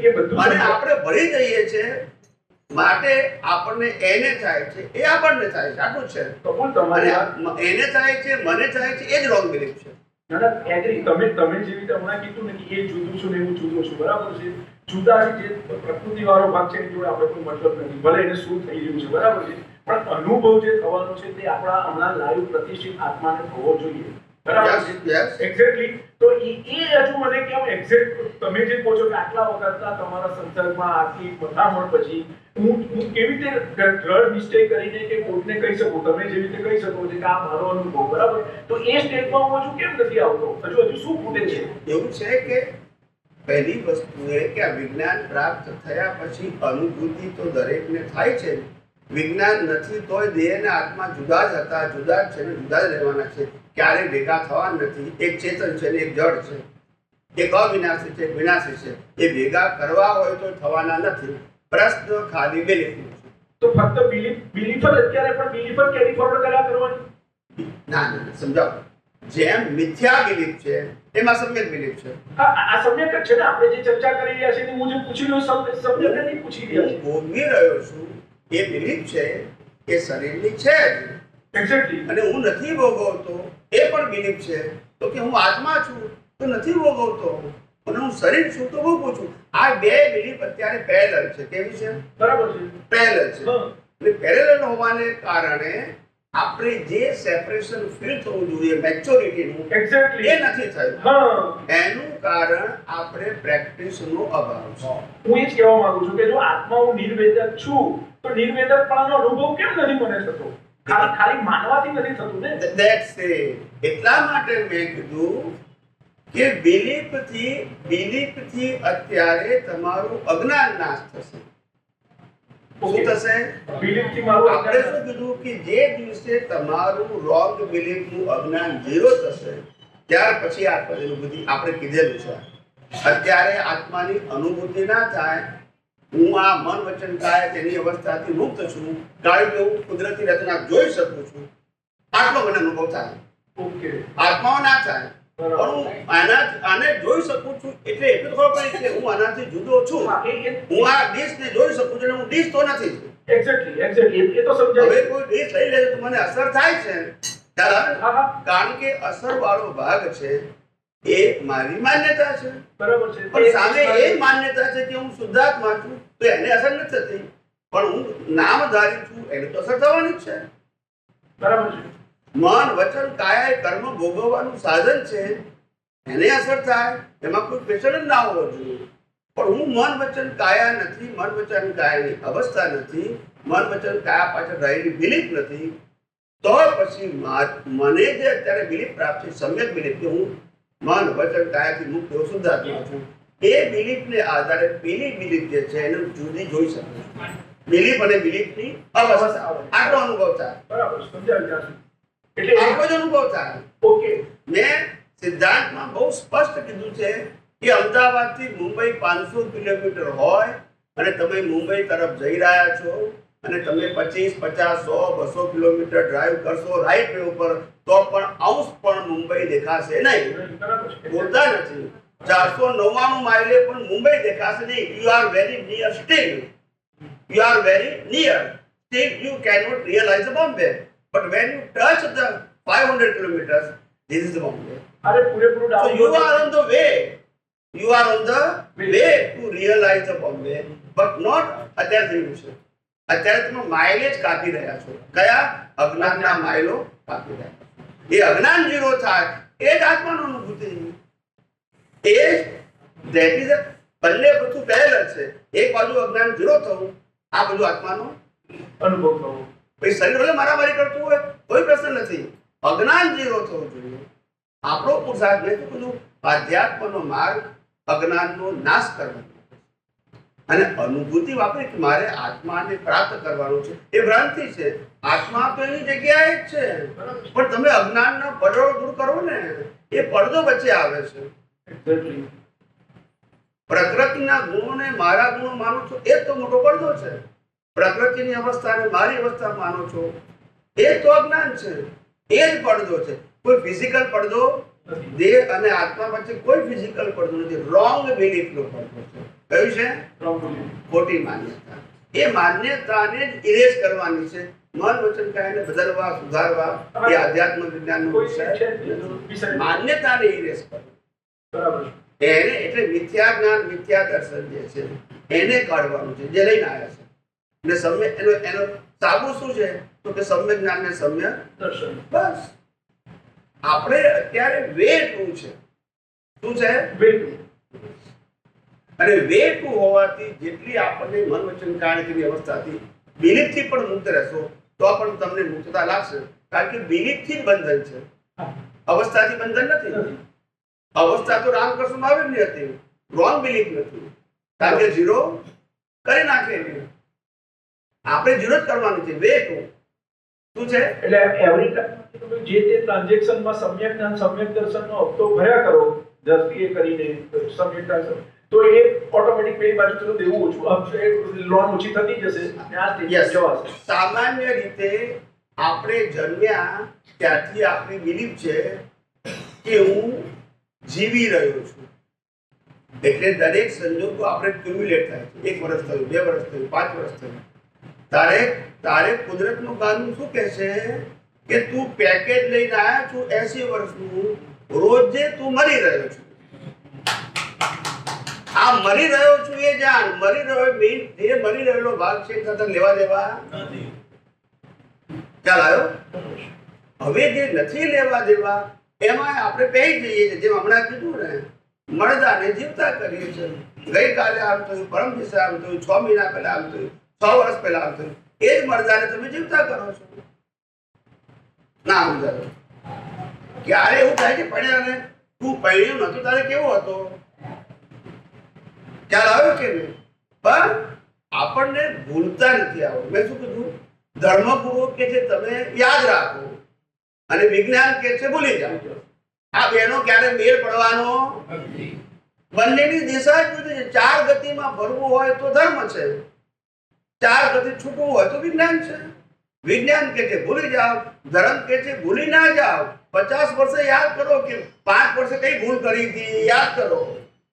Speaker 3: એ બધું
Speaker 1: અને આપણે ભળી જઈએ છીએ માટે આપણને એને થાય છે એ આપણને થાય છે. આટલું છે.
Speaker 3: કબૂલ તમારી
Speaker 1: અને એને થાય છે, મને થાય છે, એ જ રોંગ બિલીફ છે.
Speaker 3: ના એગ્રી. તમે જેવી રીતે હમણાં કીધું ને કે એ જુદું છું ને એવું જુદું છું, બરાબર છે. જુદા જે પ્રકૃતિ વાળો ભાગ છે એની જોડે આપણે કોઈ મતલબ નથી, ભલે એને શું થઈ રહ્યું છે, બરાબર છે. પણ અનુભવ જે થવાનો છે તે આપણા હમણાં લાઈવ પ્રતિષ્ઠિત આત્માને થવો જોઈએ, બરાબર છે. એક્ઝેક્ટલી. તો એ હજુ મને કેમ એક્ઝેક્ટ તમે જે કહો છો કે આટલા વખતના તમારા સંસર્ગમાં આટલી મથામણ પછી હું કેવી રીતે દ્રઢ નિશ્ચય કરીને કે કોર્ટને કહી શકું, તમે જેવી રીતે કહી શકો છો કે આ મારો અનુભવ, બરાબર. તો એ સ્ટેજમાં હું હજુ કેમ નથી આવતો? હજુ શું ખૂટે છે?
Speaker 1: એવું છે કે પહેલી વસ્તુ એ કે આ વિજ્ઞાન પ્રાપ્ત થયા પછી અનુભૂતિ તો દરેકને થાય છે. વિજ્ઞાન નથી તોય દેહ અને આત્મા જુદા જ હતા, જુદા જ છે ને જુદા જ રહેવાના છે. ક્યારે ભેગા થવા નથી. એક ચેતન છે ને એક જડ છે, એક અવિનાશી છે એક વિનાશી છે. એ ભેગા કરવા હોય તો થવાના નથી. પ્રશ્ન ખાલી બિલીફનો છે.
Speaker 3: તો ફક્ત બિલીફ જ અત્યારે પણ બિલીફ જ કેરી ફોરવર્ડ કર્યા કરવાની?
Speaker 1: ના ના ના, સમજાવો. જેમ મિથ્યા બિલીફ છે એમાં સમ્યક બિલીફ છે.
Speaker 3: આ સમ્યક જ છે ને. આપણે જે ચર્ચા કરી રહ્યા છીએ હું જે પૂછી રહ્યો સમ્યક નહીં પૂછી રહ્યા
Speaker 1: હું ભોગવી રહ્યો છું એ બિલીફ છે એ શરીરની છે જ.
Speaker 3: એક્ઝેક્ટલી.
Speaker 1: અને હું નથી ભોગવતો એ પણ બિલીફ છે. તો કે હું આત્મા છું તો નથી ભોગવતો, અને હું શરીર છું તો ભોગવું છું. આ બે બિલીફ અત્યારે પેરેલલ છે. કેવી છે?
Speaker 3: બરાબર છે.
Speaker 1: પેરેલલ છે. એટલે પેરેલલ હોવાને કારણે આપણે જે સેપરેશન ફીલ થવું જોઈએ મેચ્યોરિટીનું,
Speaker 3: એક્ઝેક્ટલી
Speaker 1: એ નથી થયું.
Speaker 3: હા,
Speaker 1: એનું કારણ આપણે પ્રેક્ટિસનો અભાવ છે.
Speaker 3: હું એ જ કહેવા માંગુ છું કે જો આત્મા હું નિર્વેદક છું તો નિર્વેદકપણાનો અનુભવ કેમ નથી મને થતો? ખાલી માનવાથી નથી થતું ને.
Speaker 1: That's it. એટલા માટે મેં કીધું કે બિલીફથી અત્યારે તમારું અજ્ઞાન નાશ થશે. શું થશે?
Speaker 3: બિલીફથી મારું
Speaker 1: આપણે શું કીધું કે જે દિવસે તમારું રોંગ બિલીફનું અજ્ઞાન ઝીરો થશે ત્યાર પછી આત્માની અનુભૂતિ આપણે કીધેલું છે. અત્યારે આત્માની અનુભૂતિ ના થાય. હું આ મન વચન કાય તેની અવસ્થાથી મુક્ત છું, કારણ કે હું કુદરતી રચના જોઈ શકું છું, આટલો મને અનુભવ થાય.
Speaker 3: ઓકે.
Speaker 1: આત્માઓ ના થાય પણ હું આને જોઈ શકું છું એટલે એટલું ખબર પડી કે હું આનાથી જુદો છું. હું આ ડીશને જોઈ શકું છું એટલે હું ડીશ તો નથી.
Speaker 3: એક્ઝેક્ટલી એ તો સમજાય.
Speaker 1: હવે કોઈ ડીશ લઈ લે તો મને અસર થાય છે, ખ્યાલ આવે ને? કારણ કે અસર વાળો ભાગ છે એ મારી માન્યતા છે.
Speaker 3: બરાબર છે.
Speaker 1: પણ સામે એ માન્યતા છે કે હું શુદ્ધાત્મા છું તો એને અસર નથી થતી. પણ હું નામધારી છું એને તો અસર થવાની જ છે.
Speaker 3: બરાબર છે.
Speaker 1: મન વચન કાયા એ કર્મ ભોગવવાનું સાધન છે, એને અસર થાય એમાં કોઈ ક્વેશ્ચન જ ના હોવો જોઈએ. પણ હું મન વચન કાયા નથી, મન વચન કાયાની અવસ્થા નથી, મન વચન કાયા પાછળ રહેલી બિલીફ નથી, તો પછી મને જે અત્યારે બિલીફ પ્રાપ્ત છે સમ્યક બિલીફ કે હું મન વચન કાયાથી મુક્ત શુદ્ધાત્મા છું, એ બિલીફને આધારે પેલી બિલીફ જે છે એને જુદી જોઈ શકું છું. બિલીફ અને બિલીફની અવસ્થા આટલો અનુભવ થાય.
Speaker 3: બરાબર સમજાવી જશે.
Speaker 1: આટલો જ અનુભવ થાય.
Speaker 3: ઓકે.
Speaker 1: મેં સિદ્ધાંતમાં બહુ સ્પષ્ટ કીધું છે કે અમદાવાદથી મુંબઈ 500 કિલોમીટર હોય અને તમે મુંબઈ તરફ જઈ રહ્યા છો અને તમે 25, 50, 100, 200 કિલોમીટર ડ્રાઈવ કરશો રાઈટ વે ઉપર તો પણ અંશ પણ મુંબઈ દેખાશે નહીં. બોલતા નથી. 499 માઇલે પણ મુંબઈ દેખાશે નહીં. You are very near steel. You are very near. Still, you cannot realize the Bombay. But when you touch the 500 kilometers, this is the Bombay.
Speaker 3: અરે પૂરેપૂરું
Speaker 1: So you are on the way. You are on the way to realize the Bombay, but not અત્યારે થયું છે. અત્યારે તમે mileage કાપી રહ્યા છો. કયા? અજ્ઞાનના માઇલો કાપી રહ્યા છો. એ અજ્ઞાન ઝીરો થાય એ જ આત્માનો અનુભૂતિ. એ that is a બંને બધું પહેલા છે. એક બાજુ અજ્ઞાન ઝીરો થવું, આ બધું આત્માનો
Speaker 3: અનુભવ થવો.
Speaker 1: પછી શરીર ભલે મારામારી કરતું હોય કોઈ પ્રશ્ન નથી, અજ્ઞાન ઝીરો થવું જોઈએ. આપણો પુરુષાર્થ મેં કીધું આધ્યાત્મનો માર્ગ અજ્ઞાનનો નાશ કરવાનો અને અનુભૂતિ વાપરી કે મારે આત્માને પ્રાપ્ત કરવાનું છે. એ ભ્રાંતિ છે. આત્મા તો એની જગ્યાએ જ છે, પણ તમે અજ્ઞાનનો પડદો દૂર કરો ને, એ પડદો વચ્ચે આવે છે.
Speaker 3: એક્ઝેક્ટલી.
Speaker 1: પ્રકૃતિના ગુણોને મારા ગુણો માનો છો એ તો મોટો પડદો છે. પ્રકૃતિની અવસ્થાને મારી અવસ્થા માનો છો એ તો અજ્ઞાન છે. એ જ પડદો છે. કોઈ ફિઝિકલ પડદો દેહ અને આત્મા વચ્ચે કોઈ ફિઝિકલ પડદો નથી. રોંગ બિલીફનો પડદો છે. કયું છે? ખોટી માન્યતા. એ માન્યતાને જ ઇરેઝ કરવાની છે. મન વચન કાયાને બદલવા સુધારવા એ આધ્યાત્મ વિજ્ઞાનનો વિષય. માન્યતાને ઇરેઝ કરવી.
Speaker 3: બરાબર.
Speaker 1: એને એટલે મિથ્યા જ્ઞાન મિથ્યા દર્શન જે છે એને કાઢવાનું છે, જે લઈને આવ્યા છે. એટલે સમ્ય એનો સાબુ શું છે તો કે સમ્યક જ્ઞાન ને સમ્યક
Speaker 3: દર્શન.
Speaker 1: બસ. આપણે અત્યારે વે ટુ છે. શું છે?
Speaker 3: વે.
Speaker 1: અને વે ટુ હોવાથી જેટલી આપણને મન વચન કાયાની અવસ્થાથી બિલીફથી પણ મુક્ત રહેશો તો પણ તમને મુક્તતા લાગશે. કારણ કે બિલીફથી જ બંધન છે, અવસ્થાથી બંધન નથી. અવસ્થા તો રામકૃષ્ણ મહાવીરની હતી. રોંગ બિલીફ નથી, કારણ કે ઝીરો કરી નાખે આપણે ઝીરો જ કરવાનું છે. વે ટુ શું છે
Speaker 3: એટલે એવરી ટાઈમ તમે જે તે ટ્રાન્ઝેક્શનમાં સમ્યક જ્ઞાન સમ્યક દર્શનનો હપ્તો ભર્યા કરો દ્રષ્ટિએ કરીને સમ્યક દર્શન, તો એ ઓટોમેટિક પેલી બાજુ તો દેવું ઓછું, લોન ઓછી થતી જશે અને આ સ્ટેજ જવાશે.
Speaker 1: સામાન્ય રીતે આપણે જન્મ્યા ત્યારથી આપણી બિલીફ છે કે હું જીવી રહ્યો છું, એટલે દરેક સંજોગો આપણે ક્યુમ્યુલેટ થાય છે. 1 વર્ષ થયું, 2 વર્ષ થયું, 5 વર્ષ થયું. તારે કુદરતનું કાનૂન શું કહે છે કે તું પેકેજ લઈને આવ્યા છું 80 વર્ષનું, રોજે તું મરી રહ્યો છું. આ મરી રહ્યો છું એ જાણ, મરી રહ્યો મીન જે મરી રહેલો ભાગ છે તને લેવા દેવા નથી. ખ્યાલ આવ્યો? હવે જે નથી લેવા દેવા એમાં આપણે પહેરી જઈએ છીએ, જેમ હમણાં કીધું ને, મળદાને જીવતા કરીએ છીએ. ગઈકાલે આમ થયું, પરમ દિવસે આમ થયું, 6 મહિના પહેલા આમ થયું, 6 વર્ષ પહેલા આમ થયું. એ જ મળદાને તમે જીવતા કરો છો. ના સમજાયો? ક્યારે એવું થાય કે પડ્યાને તું પડ્યું નતું તારે કેવો હતો, ખ્યાલ આવ્યો કે નહીં? પણ આપણને ભૂલતા નથી આવડતું. મેં શું કીધું? ધર્મગુરુ કે છે તમે યાદ રાખો અને વિજ્ઞાન કે છે ભૂલી જાઓ. આ બેનો ક્યારે મેળ પડવાનો નથી. બંનેની દિશા જ જુદી છે. 4 ગતિમાં ફરવું હોય તો ધર્મ છે, 4 ગતિ છૂટવું હોય તો વિજ્ઞાન છે. વિજ્ઞાન કે છે ભૂલી જાઓ, ધર્મ કે છે ભૂલી ના જાઓ. 50 વર્ષે યાદ કરો કે 5 વર્ષે કઈ ભૂલ કરી હતી યાદ કરો,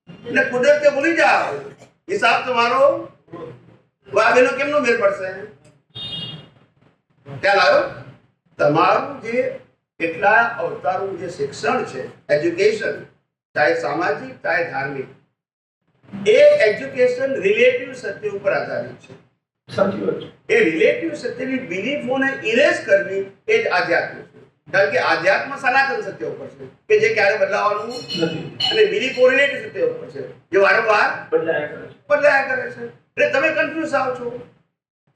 Speaker 1: એટલે કુદરતે ભૂલી જાઓ. હિસાબ તમારો વાગેનો કેમનો મેળ પડશે? ખ્યાલ આવ્યો? તમારું જે કેટલા અવતારનું જે શિક્ષણ છે, એજ્યુકેશન, ચાહે સામાજિક ચાહે ધાર્મિક, એ એજ્યુકેશન રિલેટિવ સત્ય ઉપર આધારિત છે.
Speaker 3: સાચી વાત છે.
Speaker 1: એ રિલેટિવ સત્યની બિલીફોને ઇરેઝ કરવી એ જ આધ્યાત્મ છે. કારણ કે આધ્યાત્મ સનાતન સત્ય ઉપર છે કે જે ક્યારે બદલાવાનું
Speaker 3: નથી,
Speaker 1: અને બિલીફો રિલેટિવ સત્ય ઉપર છે જે વારંવાર
Speaker 3: બદલાયા કરે છે.
Speaker 1: એટલે તમે કન્ફ્યુઝ થાવ છો.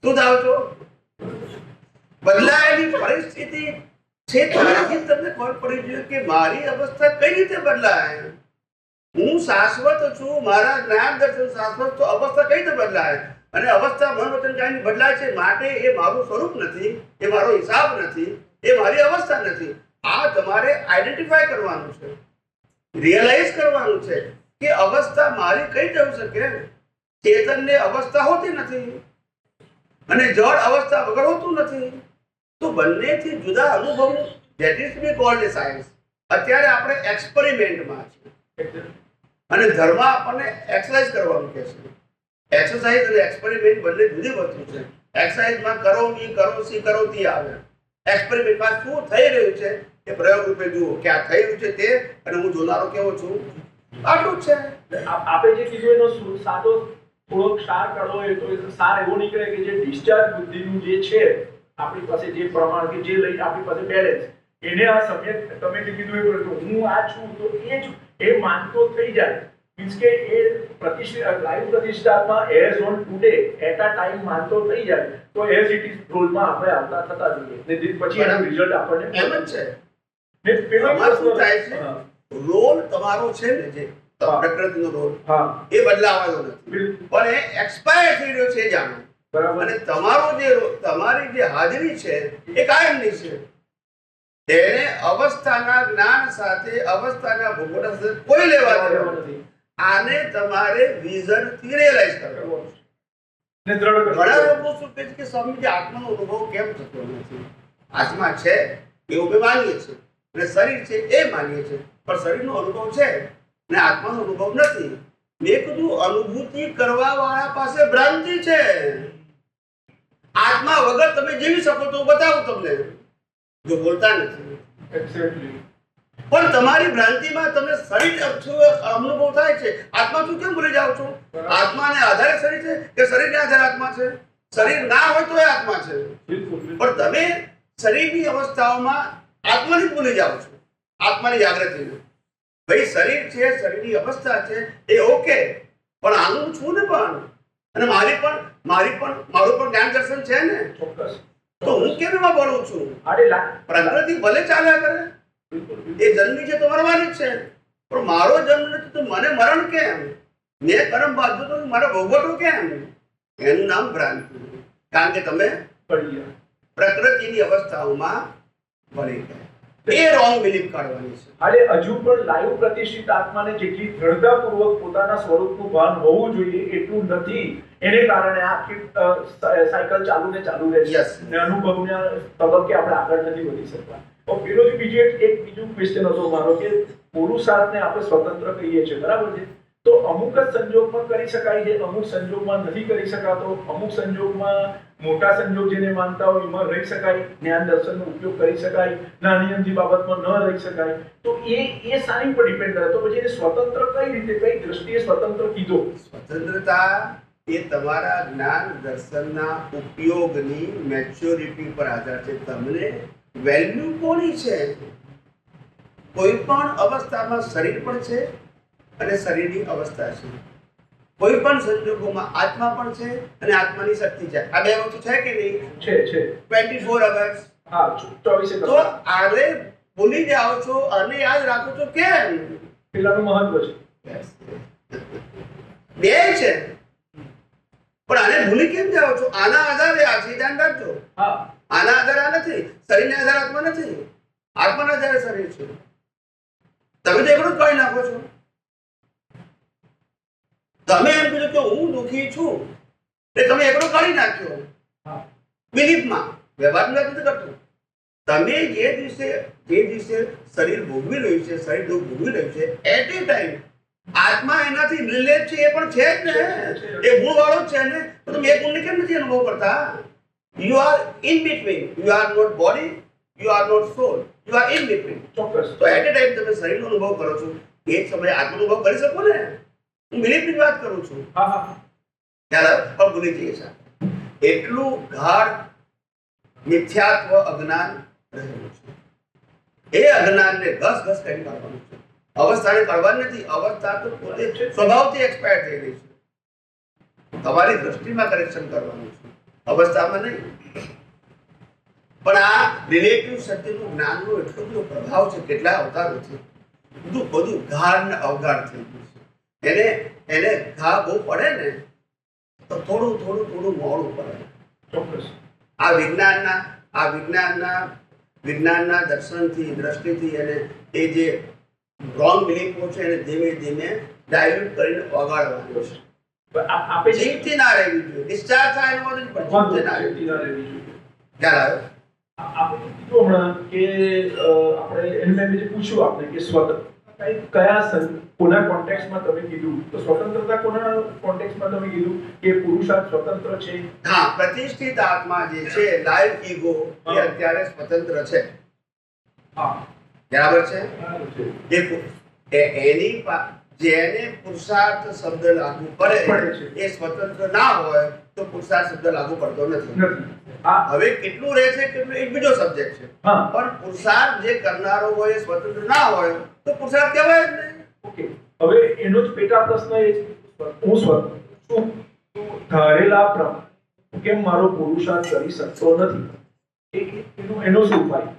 Speaker 1: શું થાવ છો? બદલાયેલી પરિસ્થિતિ છે ત્યારથી તમને ખબર પડી જોઈએ કે મારી અવસ્થા કઈ રીતે બદલાય. હું શાશ્વત છું, મારા જ્ઞાન દર્શન શાશ્વત, તો અવસ્થા કઈ રીતે બદલાય? અને અવસ્થા મન વચન કાયની બદલાય છે, માટે એ મારું સ્વરૂપ નથી, એ મારો હિસાબ નથી, એ મારી અવસ્થા નથી. આ તમારે આઈડેન્ટિફાય કરવાનું છે, રિયલાઇઝ કરવાનું છે કે અવસ્થા મારી કઈ જઈ શકે. ચેતનને અવસ્થા હોતી નથી અને જળ અવસ્થા વગર હોતું નથી. તો બંનેથી જુદા અનુભવ, that is B cold science. અત્યારે આપણે એક્સપેરિમેન્ટમાં છે અને ધર્મ આપણને એક્સરસાઇઝ કરવાનું કહે છે. એક્સરસાઇઝ અને એક્સપેરિમેન્ટ બંને જુદી વસ્તુ છે. એક્સરસાઇઝમાં કરો મી કરો સી કરો તી આવે. એક્સપેરિમેન્ટમાં શું થઈ રહ્યું છે એ પ્રયોગ રૂપે જુઓ કે આ થઈ રહ્યું છે તે, અને હું જોનારો કેવો છું. આટલું જ છે.
Speaker 3: આપણે જે કીધું એનો સાદો થોડોક સાર કાઢવો હોય તો એ સાર એવો નીકળે કે જે ડિસ્ચાર્જ બુદ્ધિનું જે છે આપણી પાસે, જે પ્રમાણ કે જે લઈને આપણી પાસે બેલેન્સ, એને આ સમય તમે જે કીધું એ હું આ છું તો એ જ એ માનતો થઈ જાય. મીન્સ કે એ લાઈવ પ્રતિષ્ઠામાં as on today at a time માનતો થઈ જાય તો એઝ ઇટ ઇઝ રોલમાં આપણે આવતા થતા જોઈએ ને પછી એનું રિઝલ્ટ આપણને
Speaker 1: એમ જ છે.
Speaker 3: ને પેલો
Speaker 1: આમાં શું થાય છે? રોલ તમારો છે ને, જે પ્રકૃતિનો રોલ, એ બદલાવાનો નથી, પણ એ એક્સપાયર થઈ રહ્યો છે જાણો.
Speaker 3: બરાબર.
Speaker 1: અને તમારો જે તમારી જે હાજરી છે એ કાયમની છે. તેને અવસ્થાના જ્ઞાન સાથે, અવસ્થાના ભોગવટા સાથે કોઈ લેવા દેવા નથી. આને તમારે વિઝન થી રિયલાઇઝ કરવું
Speaker 3: ને દ્રઢ
Speaker 1: ઘણા લોકો શું કહે છે કે સ્વામીજી આત્માનો અનુભવ કેમ થતો નથી? આત્મા છે એવું અમે માનીએ છીએ અને શરીર છે એ માનીએ છીએ, પણ શરીરનો અનુભવ છે ને આત્માનો અનુભવ નથી. મેં કીધું અનુભૂતિ કરવા વાળા પાસે ભ્રાંતિ છે. આત્મા વગર તમે જીવી શકો તો બતાવું તમને, જો બોલતા નથી.
Speaker 3: એક્ઝેક્ટલી.
Speaker 1: પણ તમારી ભ્રાંતિમાં તમને શરીર અનુભવ થાય છે. આત્મા શું કેમ ભૂલી જાઓ છો? આત્માને આધારે શરીર છે કે શરીરને આધારે આત્મા છે? શરીર ના હોય તો એ આત્મા છે, પણ તમે શરીરની અવસ્થાઓમાં આત્માને જ ભૂલી જાઓ છો, આત્માની જાગૃતિને. ભાઈ શરીર છે, શરીરની અવસ્થા છે એ ઓકે, પણ આનું છું ને પણ, અને મારું પણ જ્ઞાન દર્શન છે ને,
Speaker 3: ચોક્કસ.
Speaker 1: તો હું કેમ એમાં બોલું છું? પ્રકૃતિ ભલે ચાલ્યા કરે, એ જન્મી છે તો મરવાની જ છે, પણ મારો જન્મ નથી તો મને મરણ કેમ? મેં કર્મ બાંધ્યું તો મારે ભોગવટો કેમ? એનું નામ ભ્રાંતિ. કારણ કે તમે
Speaker 3: પડી ગયા.
Speaker 1: પ્રકૃતિની અવસ્થાઓમાં ભળી ગયા. એ રોંગ બિલીફ કાઢવાની છે.
Speaker 3: હાલે હજુ પણ લાઈવ પ્રતિષ્ઠિત આત્માને જેટલી દ્રઢતાપૂર્વક પોતાના સ્વરૂપનું ભાન હોવું જોઈએ એટલું નથી. એને કારણે આખી સાયકલ ચાલુ ને ચાલુ રહે છે.
Speaker 1: Yes.
Speaker 3: ને અનુભવના તબક્કે આપણે આગળ નથી વધી શકતા. તો પેલો જે બીજું ક્વેશ્ચન હતો મારો કે પુરુષાર્થને આપણે સ્વતંત્ર કહીએ છીએ, બરાબર છે? તો અમુક જ સંજોગમાં કરી શકાય છે, અમુક સંજોગમાં નથી કરી શકાતો. અમુક સંજોગમાં મોટા સંજોગ જેને માનતા હોય એમાં રહી શકાય, જ્ઞાન દર્શનનો ઉપયોગ કરી શકાય, નાની અમથી બાબતમાં ન રહી શકાય. તો એ સારી પર ડિપેન્ડ કરે. તો પછી એને સ્વતંત્ર કઈ રીતે, કઈ દ્રષ્ટિએ સ્વતંત્ર કીધો?
Speaker 1: સ્વતંત્રતા એ તમારા જ્ઞાન દર્શનના ઉપયોગની મેચ્યોરિટી પર આધાર છે. તમને વેલ્યુ કોની છે? કોઈ પણ અવસ્થામાં શરીર પણ છે અને શરીરની અવસ્થા છે. કોઈ પણ સંજોગોમાં આત્મા પણ છે અને આત્માની શક્તિ છે. આ બે વસ્તુ છે કે નહીં?
Speaker 3: છે
Speaker 1: 24 અવર્સ.
Speaker 3: હા, 24
Speaker 1: તો આને ભૂલી જાઓ છો અને યાદ રાખો છો કેમ?
Speaker 3: પેલાનું મહત્વ છે.
Speaker 1: બે છે પણ આને ભૂલી કેમ જાઓ છો? આના આધારે આ છે, ધ્યાન રાખજો.
Speaker 3: હા,
Speaker 1: આના આધારે આ નથી, શરીરને આધારે આત્મા નથી, આત્માના આધારે શરીર છે. તમે તો એકલું જ કરી નાખો છો. તમે એમ કહો કે હું દુઃખી છું એટલે તમે એકલો કાઢી નાખ્યો
Speaker 3: હા.
Speaker 1: બિલીફમાં. વ્યવહારમાં નથી કરતું. તમે જે દિવસે શરીર ભોગવી રહ્યું છે, શરીર દુઃખ ભોગવી રહ્યું છે, એટ એ ટાઈમ આત્મા એનાથી રિલેટ છે. એ પણ છે જ ને, એ ગુણ વાળો જ છે ને. તો તમે એ ગુણને કેમ નથી અનુભવ કરતા? You are in between. You are not body, you are not soul, you are in between.
Speaker 3: ચોક્કસ.
Speaker 1: તો એટ એ ટાઈમ તમે શરીરનો અનુભવ કરો છો, એ જ સમયે આત્માનો અનુભવ કરી શકો ને. હું બિલીફની વાત કરું છું.
Speaker 3: હા હા.
Speaker 1: ત્યારે પણ ભૂલી જઈએ છીએ. એટલું ગાઢ મિથ્યાત્વ અજ્ઞાન રહેલું છે. એ અજ્ઞાનને ઘસ કરી કાઢવાનું છે. અવસ્થાને કાઢવાની નથી. અવસ્થા તો પોતે સ્વભાવથી એક્સપાયર થઈ રહી છે. તમારી દ્રષ્ટિમાં કરેક્શન કરવાનું છે, અવસ્થામાં નહીં. પણ આ રિલેટિવ સત્યનું જ્ઞાનનો એટલો બધો પ્રભાવ છે, કેટલા અવતારોથી બધું ગાઢ ને અવગાઢ થઈ ગયું છે. એને ઘા બહુ પડે ને તો થોડું મોડું પડે.
Speaker 3: ચોક્કસ.
Speaker 1: આ વિજ્ઞાનના દર્શનથી, દ્રષ્ટિથી એને એ જે રોંગ બિલીફો છે એને ધીમે ધીમે ડાયલ્યુટ કરીને ઓગાળવાનું છે.
Speaker 3: આપે
Speaker 1: જીવથી ના રહેવી જોઈએ. ડિસ્ચાર્જ થાય એનો વાંધો નહીં, પણ જીવથી ના રહેવી જોઈએ. ખ્યાલ આવ્યો?
Speaker 3: આપણે કીધું હમણાં કે આપણે એને મેં જે પૂછ્યું આપને કે સ્વતંત્ર કોના કોન્ટેક્સ્ટમાં તમે કીધું, તો સ્વતંત્રતા કોના કોન્ટેક્સ્ટમાં તમે કીધું કે પુરુષાર્થ સ્વતંત્ર છે?
Speaker 1: હા, પ્રતિષ્ઠિત આત્મા જે છે, લાઈવ ઈગો, એ અત્યારે સ્વતંત્ર છે.
Speaker 3: હા,
Speaker 1: બરાબર છે.
Speaker 3: બરાબર છે.
Speaker 1: એની જેને પુરુષાર્થ શબ્દ લાગુ પડે
Speaker 3: છે,
Speaker 1: એ સ્વતંત્ર ના હોય તો પુરુષાર્થ શબ્દ લાગુ પડતો નથી.
Speaker 3: હા,
Speaker 1: હવે કેટલું રહે છે કેટલું એક બીજો સબ્જેક્ટ છે.
Speaker 3: હા.
Speaker 1: પણ પુરુષાર્થ જે કરનારો હોય એ સ્વતંત્ર ના હોય તો પુરુષાર્થ કહેવાય જ નહીં.
Speaker 3: ઓકે. હવે એનો જ પેટા પ્રશ્ન એ છે, હું સ્વતંત્ર છું, ધારેલા પ્રમાણે કેમ મારો પુરુષાર્થ કરી શકતો નથી? એનો શું ઉપાય?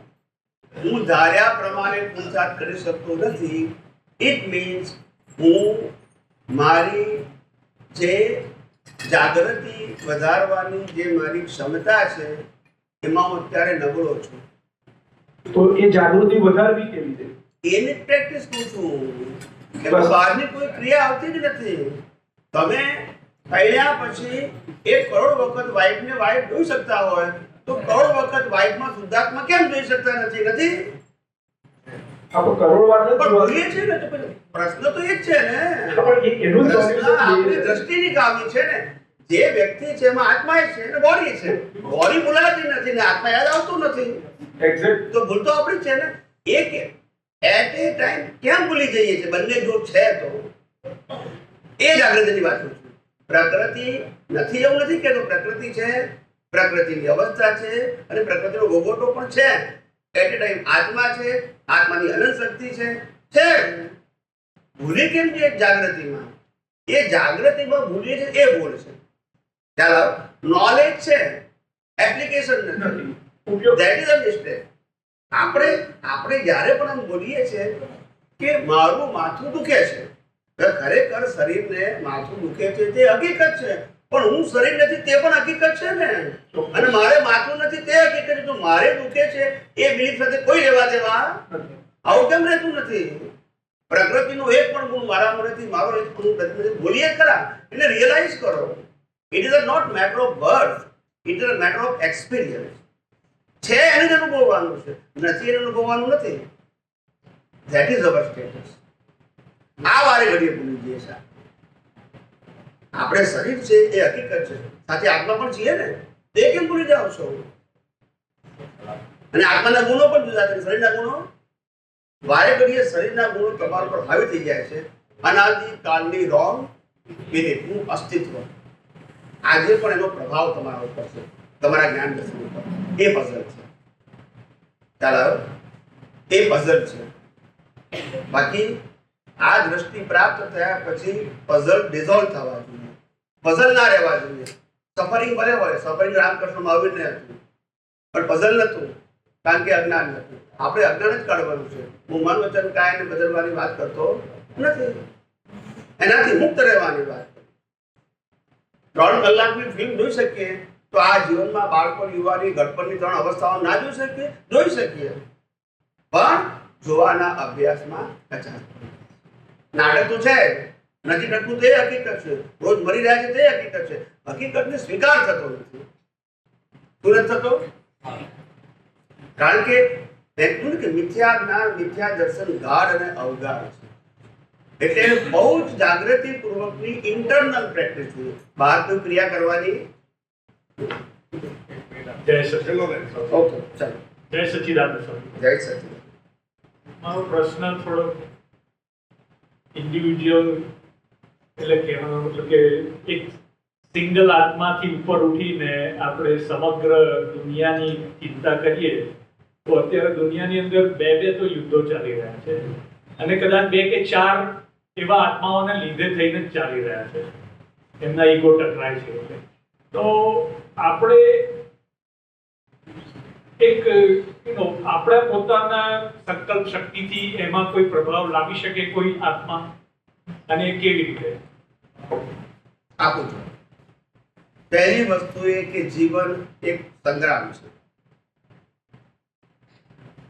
Speaker 1: હું ધાર્યા પ્રમાણે પુરુષાર્થ કરી શકતો નથી. ઇટ મીન્સ હું મારી જે જાગૃતિ વધારવાની જે મારી ક્ષમતા છે એમાં હું અત્યારે નબળો છું.
Speaker 3: તો એ જાગૃતિ વધારવી કેવી રીતે?
Speaker 1: એની પ્રેક્ટિસ કરું છું. એમાં બહારની કોઈ ક્રિયા આવતી જ નથી. તમે પહેર્યા પછી 1 કરોડ વખત વાઇફને વાઇફ જોઈ શકતા હોય તો કરોડ વખત વાઇફમાં શુદ્ધાત્મા કેમ જોઈ શકતા નથી?
Speaker 3: આપણે કરોડ વાર
Speaker 1: પણ
Speaker 3: નથી
Speaker 1: બોલીએ છીએ ને તો પછી પ્રશ્ન તો એ જ છે ને.
Speaker 3: પણ એનું
Speaker 1: પ્રશ્ન આપણી દ્રષ્ટિની ખામી છે ને. જે વ્યક્તિ છે એમાં આત્મા છે ને બોડી છે. બોડી બોલાતી નથી ને આત્મા યાદ આવતું નથી.
Speaker 3: એક્ઝેક્ટ.
Speaker 1: તો ભૂલ તો આપણી છે ને. એ કે એટ એ ટાઈમ કેમ ભૂલી જઈએ છીએ? બંને જો છે તો એ જાગૃતિની વાત કરું છું. પ્રકૃતિ નથી એવું નથી કહેતો. પ્રકૃતિ છે, પ્રકૃતિની અવસ્થા છે અને પ્રકૃતિનો ભોગવટો પણ છે. એટ એ ટાઈમ આત્મા છે, આત્માની અનંત શક્તિ છે. ભૂલી કેમ છે જાગૃતિમાં? એ જાગૃતિમાં ભૂલીએ છે એ ભૂલ છે. ચાલો, નોલેજ છે, એપ્લિકેશન નથી.
Speaker 3: ઉપયોગ.
Speaker 1: That is a mistake. આપણે જ્યારે પણ આમ બોલીએ છીએ કે મારું માથું દુખે છે, તો ખરેખર શરીરને માથું દુખે છે તે હકીકત છે, પણ હું શરીર નથી તે પણ હકીકત છે ને, અને મારે માથું નથી તે હકીકત છે. તો મારે દુખે છે એ બિલીફ સાથે કોઈ લેવા દેવા આવું કેમ રહેતું નથી? પ્રકૃતિનો એક પણ ગુણ મારામાં નથી, મારો એક ગુણ નથી, બોલીએ ખરા, એટલે રિયલાઇઝ કરો. It is not matter of birth, it is matter of experience. છે એને જ અનુભવવાનું છે, નથી એને અનુભવવાનું નથી. That is our status. આ વારે ઘડીએ ભૂલી જઈએ છે. આપણે શરીર છે એ હકીકત છે, સાથે આત્મા પણ છીએ ને, તે કેમ ભૂલી જાઓ છો? અને આત્માના ગુણો પણ જુદા છે, શરીરના ગુણો. વારે ઘડીએ શરીરના ગુણો તમારા પર હાવી થઈ જાય છે. અનાદિકાળની રોંગ બિલીફનું અસ્તિત્વ આજે પણ એનો પ્રભાવ તમારા ઉપર છે, તમારા જ્ઞાન દર્શન ઉપર. એ પઝલ છે. ચાલો, એ પઝલ છે. બાકી આ દ્રષ્ટિ પ્રાપ્ત થયા પછી પઝલ ડિઝોલ્વ થવા જોઈએ, પઝલ ના રહેવા જોઈએ. સફરિંગ ભલે હોય, સફરિંગ રામકૃષ્ણ મહાવીરને હતું, પણ પઝલ નતું, કારણ કે અજ્ઞાન હતું. આપણે અજ્ઞાન જ કાઢવાનું છે. હું મન વચન કાયને બદલવાની વાત કરતો નથી, એનાથી મુક્ત રહેવાની વાત. 3 કલાકની ફિલ્મ જોઈ શકીએ તો આ જીવનમાં બાળકો, યુવાની, ઘડપણની 3 અવસ્થાઓ ના જોઈ શકીએ? જોઈ શકીએ, પણ જોવાના અભ્યાસમાં કચાશ. નાટક તો છે, નથી ટકતું તે હકીકત છે, રોજ મરી રહ્યા છે તે હકીકત છે. હકીકતને સ્વીકાર થતો નથી. શું નથી થતો? કારણ કે મિથ્યા જ્ઞાન, મિથ્યા દર્શન ગાઢ અને અવગાઢ છે. એટલે બહુ જ જાગૃતિ પૂર્વકની ઇન્ટરનલ પ્રેક્ટિસ છે. બહારથી ક્રિયા કરવાની.
Speaker 4: જય સચિદાનંદ.
Speaker 1: ઓકે, ચાલો.
Speaker 4: જય સચિદાનંદ સ્વામી.
Speaker 1: જય સચિદાનંદ.
Speaker 4: મારો પ્રશ્ન થોડો ઇન્ડિવિજ્યુઅલ, એટલે કહેવાનો મતલબ કે એક સિંગલ આત્માથી ઉપર ઉઠીને આપણે સમગ્ર દુનિયાની ચિંતા કરીએ તો અત્યારે દુનિયાની અંદર બે તો યુદ્ધો ચાલી રહ્યા છે, અને કદાચ 2 કે 4 એવા આત્માઓને લીધે થઈને જ ચાલી રહ્યા છે. એમના ઈગો ટકરાય છે. એટલે તો આપણે એક આપણા પોતાના સંકલ્પ શક્તિથી એમાં કોઈ પ્રભાવ લાવી શકે કોઈ આત્મા, અને કેવી રીતે?
Speaker 1: આપું છું. પહેલી વસ્તુ એ કે જીવન એક સંગ્રામ છે,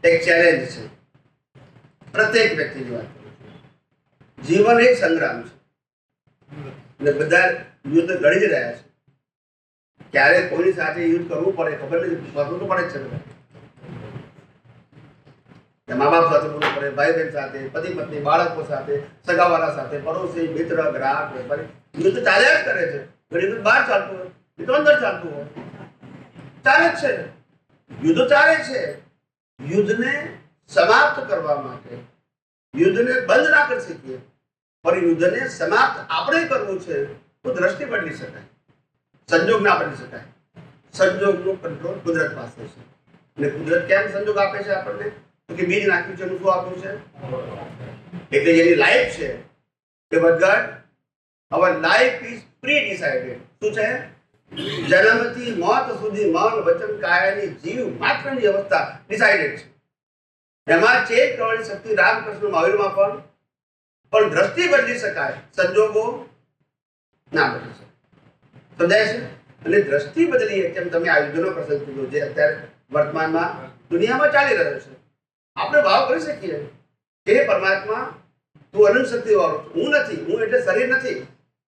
Speaker 1: એક ચેલેન્જ છે. પ્રત્યેક વ્યક્તિની વાત કરું છું. જીવન એક સંગ્રામ છે, અને બધા યુદ્ધ લડી જ રહ્યા છે. ક્યારે કોની સાથે યુદ્ધ કરવું પડે ખબર નથી, કરવું તો પડે જ છે. બધા મા બાપ સાથે કરવું પડે, ભાઈ બહેન સાથે, પતિ પત્ની, બાળકો સાથે, સગાવાળા સાથે, પડોશી, મિત્ર, ગ્રાહક, વેપારી. યુદ્ધ ચાલ્યા જ કરે છે. ઘણી વખત બહાર ચાલતું હોય, તો અંદર ચાલતું હોય, ચાલે જ છે. યુદ્ધ ચાલે છે. યુદ્ધને સમાપ્ત કરવા માટે, યુદ્ધને બંધ ના કરી શકીએ, પણ યુદ્ધને સમાપ્ત આપણે કરવું છે તો દ્રષ્ટિ બદલી શકાય, સંજોગ ના બદલી શકાય. સંજોગનો કંટ્રોલ કુદરત પાસે છે. અને કુદરત કેમ સંજોગ આપે છે આપણને? તો કે બીજ નાખ્યું છે, શું આપ્યું છે? એટલે જેની લાઈફ છે એ બધા our life is pre decided. શું છે? જન્મથી મોત સુધી મન વચન કાયાની જીવ માત્રની અવસ્થા ડિસાઇડેડ છે. એમાં ચેત કરવાની શક્તિ રામકૃષ્ણ મહાવીરમાં પણ દ્રષ્ટિ બદલી શકાય, સંજોગો ના બદલી શકાય. સમજાય છે? અને દ્રષ્ટિ બદલીએ, કેમ તમે આ યુદ્ધનો પ્રસંગ કીધો જે અત્યારે વર્તમાનમાં દુનિયામાં ચાલી રહ્યો છે. આપણે ભાવ કરી શકીએ કે હે પરમાત્મા, તું અનંત શક્તિ વાળો છું. હું નથી, હું એટલે શરીર નથી,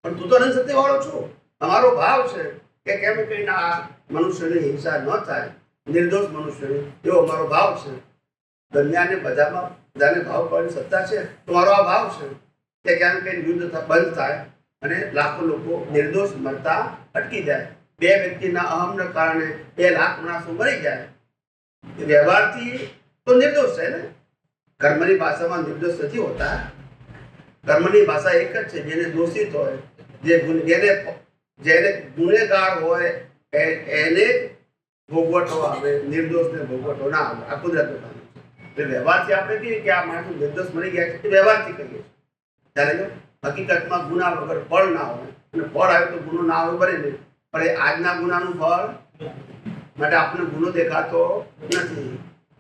Speaker 1: પણ તું તો અનંત શક્તિ વાળો છું. અમારો ભાવ છે કે કેમ કહીને આ મનુષ્યની હિંસા ન થાય, નિર્દોષ મનુષ્યની, એવો અમારો ભાવ છે. દુનિયાને બધાને ભાવ કરવાની સત્તા છે, તો મારો આ ભાવ છે કે કેમ કઈ યુદ્ધ બંધ થાય અને લાખો લોકો નિર્દોષ મરતા અટકી જાય. 2 વ્યક્તિના અહમના કારણે 2 લાખ માણસો મરી જાય. વ્યવહારથી તો નિર્દોષ છે ને. કર્મની ભાષામાં નિર્દોષ નથી હોતા. કર્મની ભાષા એક જ છે, જેને દોષિત હોય, જેને ગુનેગાર હોય એને ભોગવટો આવે, નિર્દોષને ભોગવટો ના આવે. આ કુદરતનું કામ છે. એટલે વ્યવહારથી આપણે કહીએ કે આ માણસ નિર્દોષ મરી ગયા છે, વ્યવહારથી કહીએ છીએ. ત્યારે હકીકતમાં ગુના વગર ફળ ના હોય, અને ફળ આવે તો ગુનો ના આવે બને નહીં. પણ એ આજના ગુનાનું ફળ માટે આપણને ગુનો દેખાતો નથી.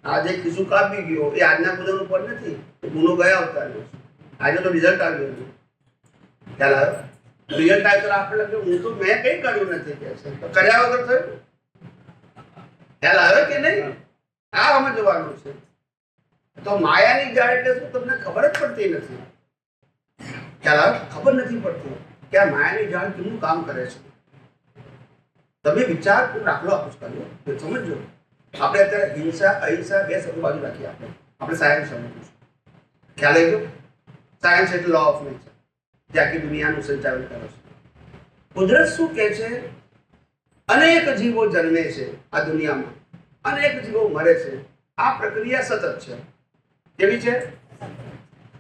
Speaker 1: આજે ખિસ્સું કાપી ગયો એ આજના ગુનાનું ફળ નથી, ગુનો ગયા અવતારનો છે. આજે તો રિઝલ્ટ આવ્યું. ખ્યાલ આવ્યો? રિયલ ટાઈમ આપણે લાગે હું તો મેં કંઈ કર્યું નથી કે છે, તો કર્યા વગર થયું. ખ્યાલ આવ્યો કે નહીં? આ સમજવાનું છે. તો માયાની જાળ એટલે શું તમને ખબર જ પડતી નથી. ખ્યાલ આવે? ખબર નથી પડતી કે આ માયાની જાળ કેમનું કામ કરે છે. તમે વિચાર દાખલો આપો કર્યો સમજો. આપણે અત્યારે હિંસા અહિંસા બે શબ્દો બાજુ રાખીએ. આપણે સાયન્સ સમજવું. ખ્યાલ આવી ગયો? સાયન્સ એટલે લો ઓફ નેચર, જે આખી દુનિયાનું સંચાલન કરે છે. કુદરત શું કહે છે? અનેક જીવો જન્મે છે આ દુનિયામાં, અનેક જીવો મરે છે. આ પ્રક્રિયા સતત છે. કેવી છે?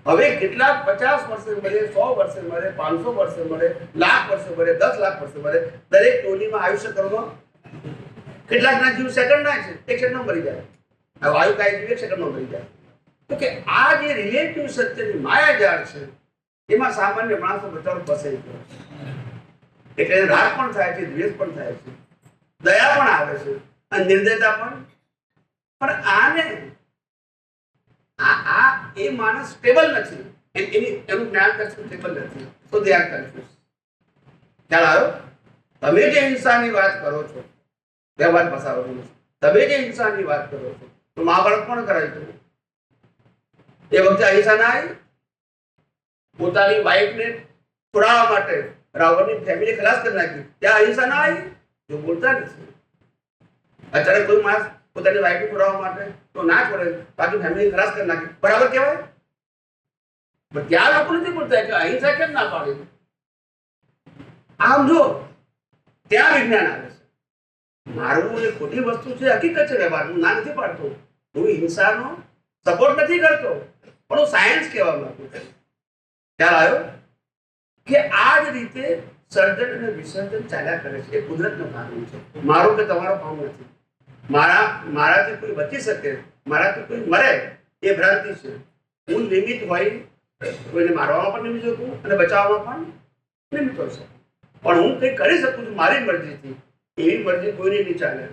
Speaker 1: હવે કેટલાક 50 વર્ષે મરે, 100 વર્ષે મરે, 500 વર્ષે મરે, લાખ વર્ષે મરે, 10 લાખ વર્ષે મરે. દરેક ટોલીમાં આયુષ્ય કરવામાં કેટલાકના જીવ સેકન્ડના છે, એક સેકન્ડમાં મરી જાય. આ વાયુ કાય જીવ એક સેકન્ડમાં મરી જાય. તો કે આ જે રિલેટિવ સત્યની માયાજાળ છે એમાં સામાન્ય માણસો બચાવ ફસાઈ ગયો છે. એટલે રાગ પણ થાય છે, દ્વેષ પણ થાય છે, દયા પણ આવે છે અને નિર્દયતા પણ. પણ આને આ એ માણસ સ્ટેબલ નથી, એનું જ્ઞાન દર્શન સ્ટેબલ નથી. તો દે આર કન્ફ્યુઝ. ખ્યાલ આવ્યો? તમે જે હિંસાની વાત કરો છો, બે વાત પસાર કરો છો. તમે જે હિંસાની વાત કરો છો તો મહાભારત કોણ કરાયું હતું? એ વખતે અહિંસા ના આવી? પોતાની વાઈફને છોડાવવા માટે રાવણની ફેમિલી ખલાસ કરી નાખી, ત્યાં અહિંસા ના આવી? જો બોલતા નથી. અત્યારે કોઈ માણસ પોતાની વાઈફને છોડાવવા માટે તો ના છોડે, બાકી ફેમિલી ખલાસ કરી નાખી, બરાબર કહેવાય? પણ ત્યાં લોકો નથી બોલતા કે અહિંસા કેમ ના પાડી. આમ જો ત્યાં વિજ્ઞાન આવે છે. મારું એ ખોટી વસ્તુ છે, હકીકત છે વ્યવહાર, હું ના નથી પાડતો, હું હિંસાનો સપોર્ટ નથી કરતો, પણ હું સાયન્સ કહેવા માંગુ છું. ખ્યાલ આવ્યો? કે આ જ રીતે સર્જન અને વિસર્જન ચાલ્યા કરે છે. એ કુદરતનો કાનૂન છે. મારો કે તમારો કામ નથી. મારાથી કોઈ બચી શકે, મારાથી કોઈ મરે એ ભ્રાંતિ છે. હું નિમિત્ત હોય, કોઈને મારવામાં પણ નિમિત્ત શકું અને બચાવવામાં પણ નિમિત્ત હોય શકું. પણ હું કંઈ કરી શકું છું મારી મરજીથી. એવી મરજી કોઈને નહીં ચાલે.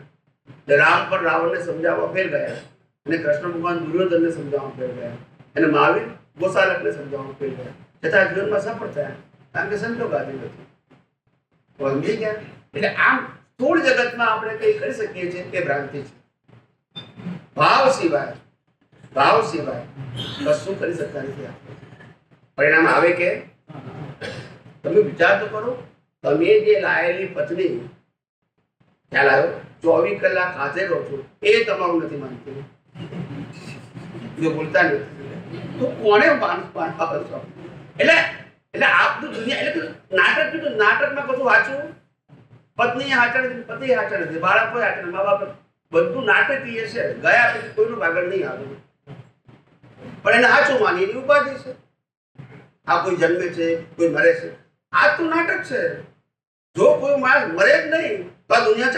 Speaker 1: રામ પર રાવણને સમજાવવા ફેર ગયા, અને કૃષ્ણ ભગવાન દુર્યોધનને સમજાવવા ફેર ગયા, અને મહાવીર ગોસાલકને સમજાવવા ફેર ગયા, છતાં જીવનમાં સફળ થયા, કારણ કે સંજોગ આદિ નથી. સમજી ગયા? એટલે આમ સ્થૂળ જગતમાં આપણે કંઈ કરી શકીએ છીએ એ ભ્રાંતિ છે. ભાવ સિવાય કશું કરી શકતા નથી આપણે. પરિણામ આવે કે તમે વિચાર તો કરો. તમે જે લાયેલી પત્ની, ખ્યાલ આવ્યો, 24 કલાક હાજર રહો છો, એ તમારું નથી માનતું, જો બોલતા નથી, તો કોને પાડો છો? એટલે આ બધું દુનિયા, એટલે નાટક કીધું, નાટકમાં કશું વાંચવું, પત્ની હાચર નથી, પતિ હાચર નથી, બાળકો હાચર, મા બાપ, બધું નાટકીય છે. ગયા પછી કોઈનું ભાગળ નહીં આવ્યું, પણ એને હાચું માની એની ઉપાધિ છે. આ કોઈ જન્મે છે, કોઈ મરે છે, આ તો નાટક છે. જો કોઈ માણસ મરે જ નહીં તો આ દુનિયા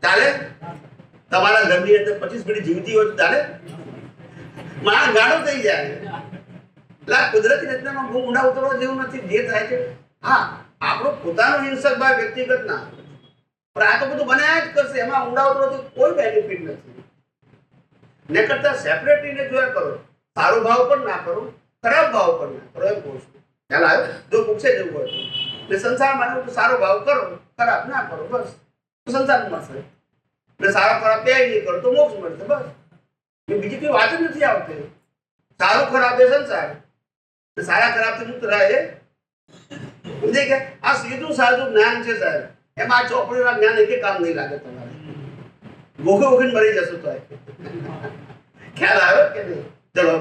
Speaker 1: ચાલે? તમારા ઘરની અંદર 25 પેઢી જીવતી હોય તો ચાલે? માણસ ગાડો થઈ જાય. એટલે કુદરતી રચનામાં બહુ ઊંડા ઉતરવા જેવું નથી. જે થાય છે, હા, આપણો પોતાનો હિંસક ભાવ વ્યક્તિગત ના, પણ આ તો બધું બનાયા જ કરશે. એમાં ઊંડા ઉતરવાથી કોઈ બેનિફિટ નથી. ને કરતા સેપરેટીને જોયા કરો. સારો ભાવ પણ ના કરો, ખરાબ ભાવ પણ ના કરો, એમ કહું છું. ખ્યાલ આવ્યો? જો પૂછે જવું હોય તો સંસારમાં તો સારો ભાવ કરો, ખરાબ ના કરો, બસ તો સંસાર મળશે. ને સારો ખરાબ બે નહીં કરો તો મોક્ષ મળશે, બસ. બીજી કોઈ વાત જ નથી આવતી. સારું ખરાબ એ સંસાર, સારા ખરાબથી મુક્ત રહે. સમજી ગયા? આ સીધું સાદું જ્ઞાન છે સાહેબ. એમાં આ ચોપડીના જ્ઞાન એક કામ નહીં લાગે તમારે. ભોગે મરી જશો તો. ખ્યાલ આવ્યો કે નહીં? ચલો.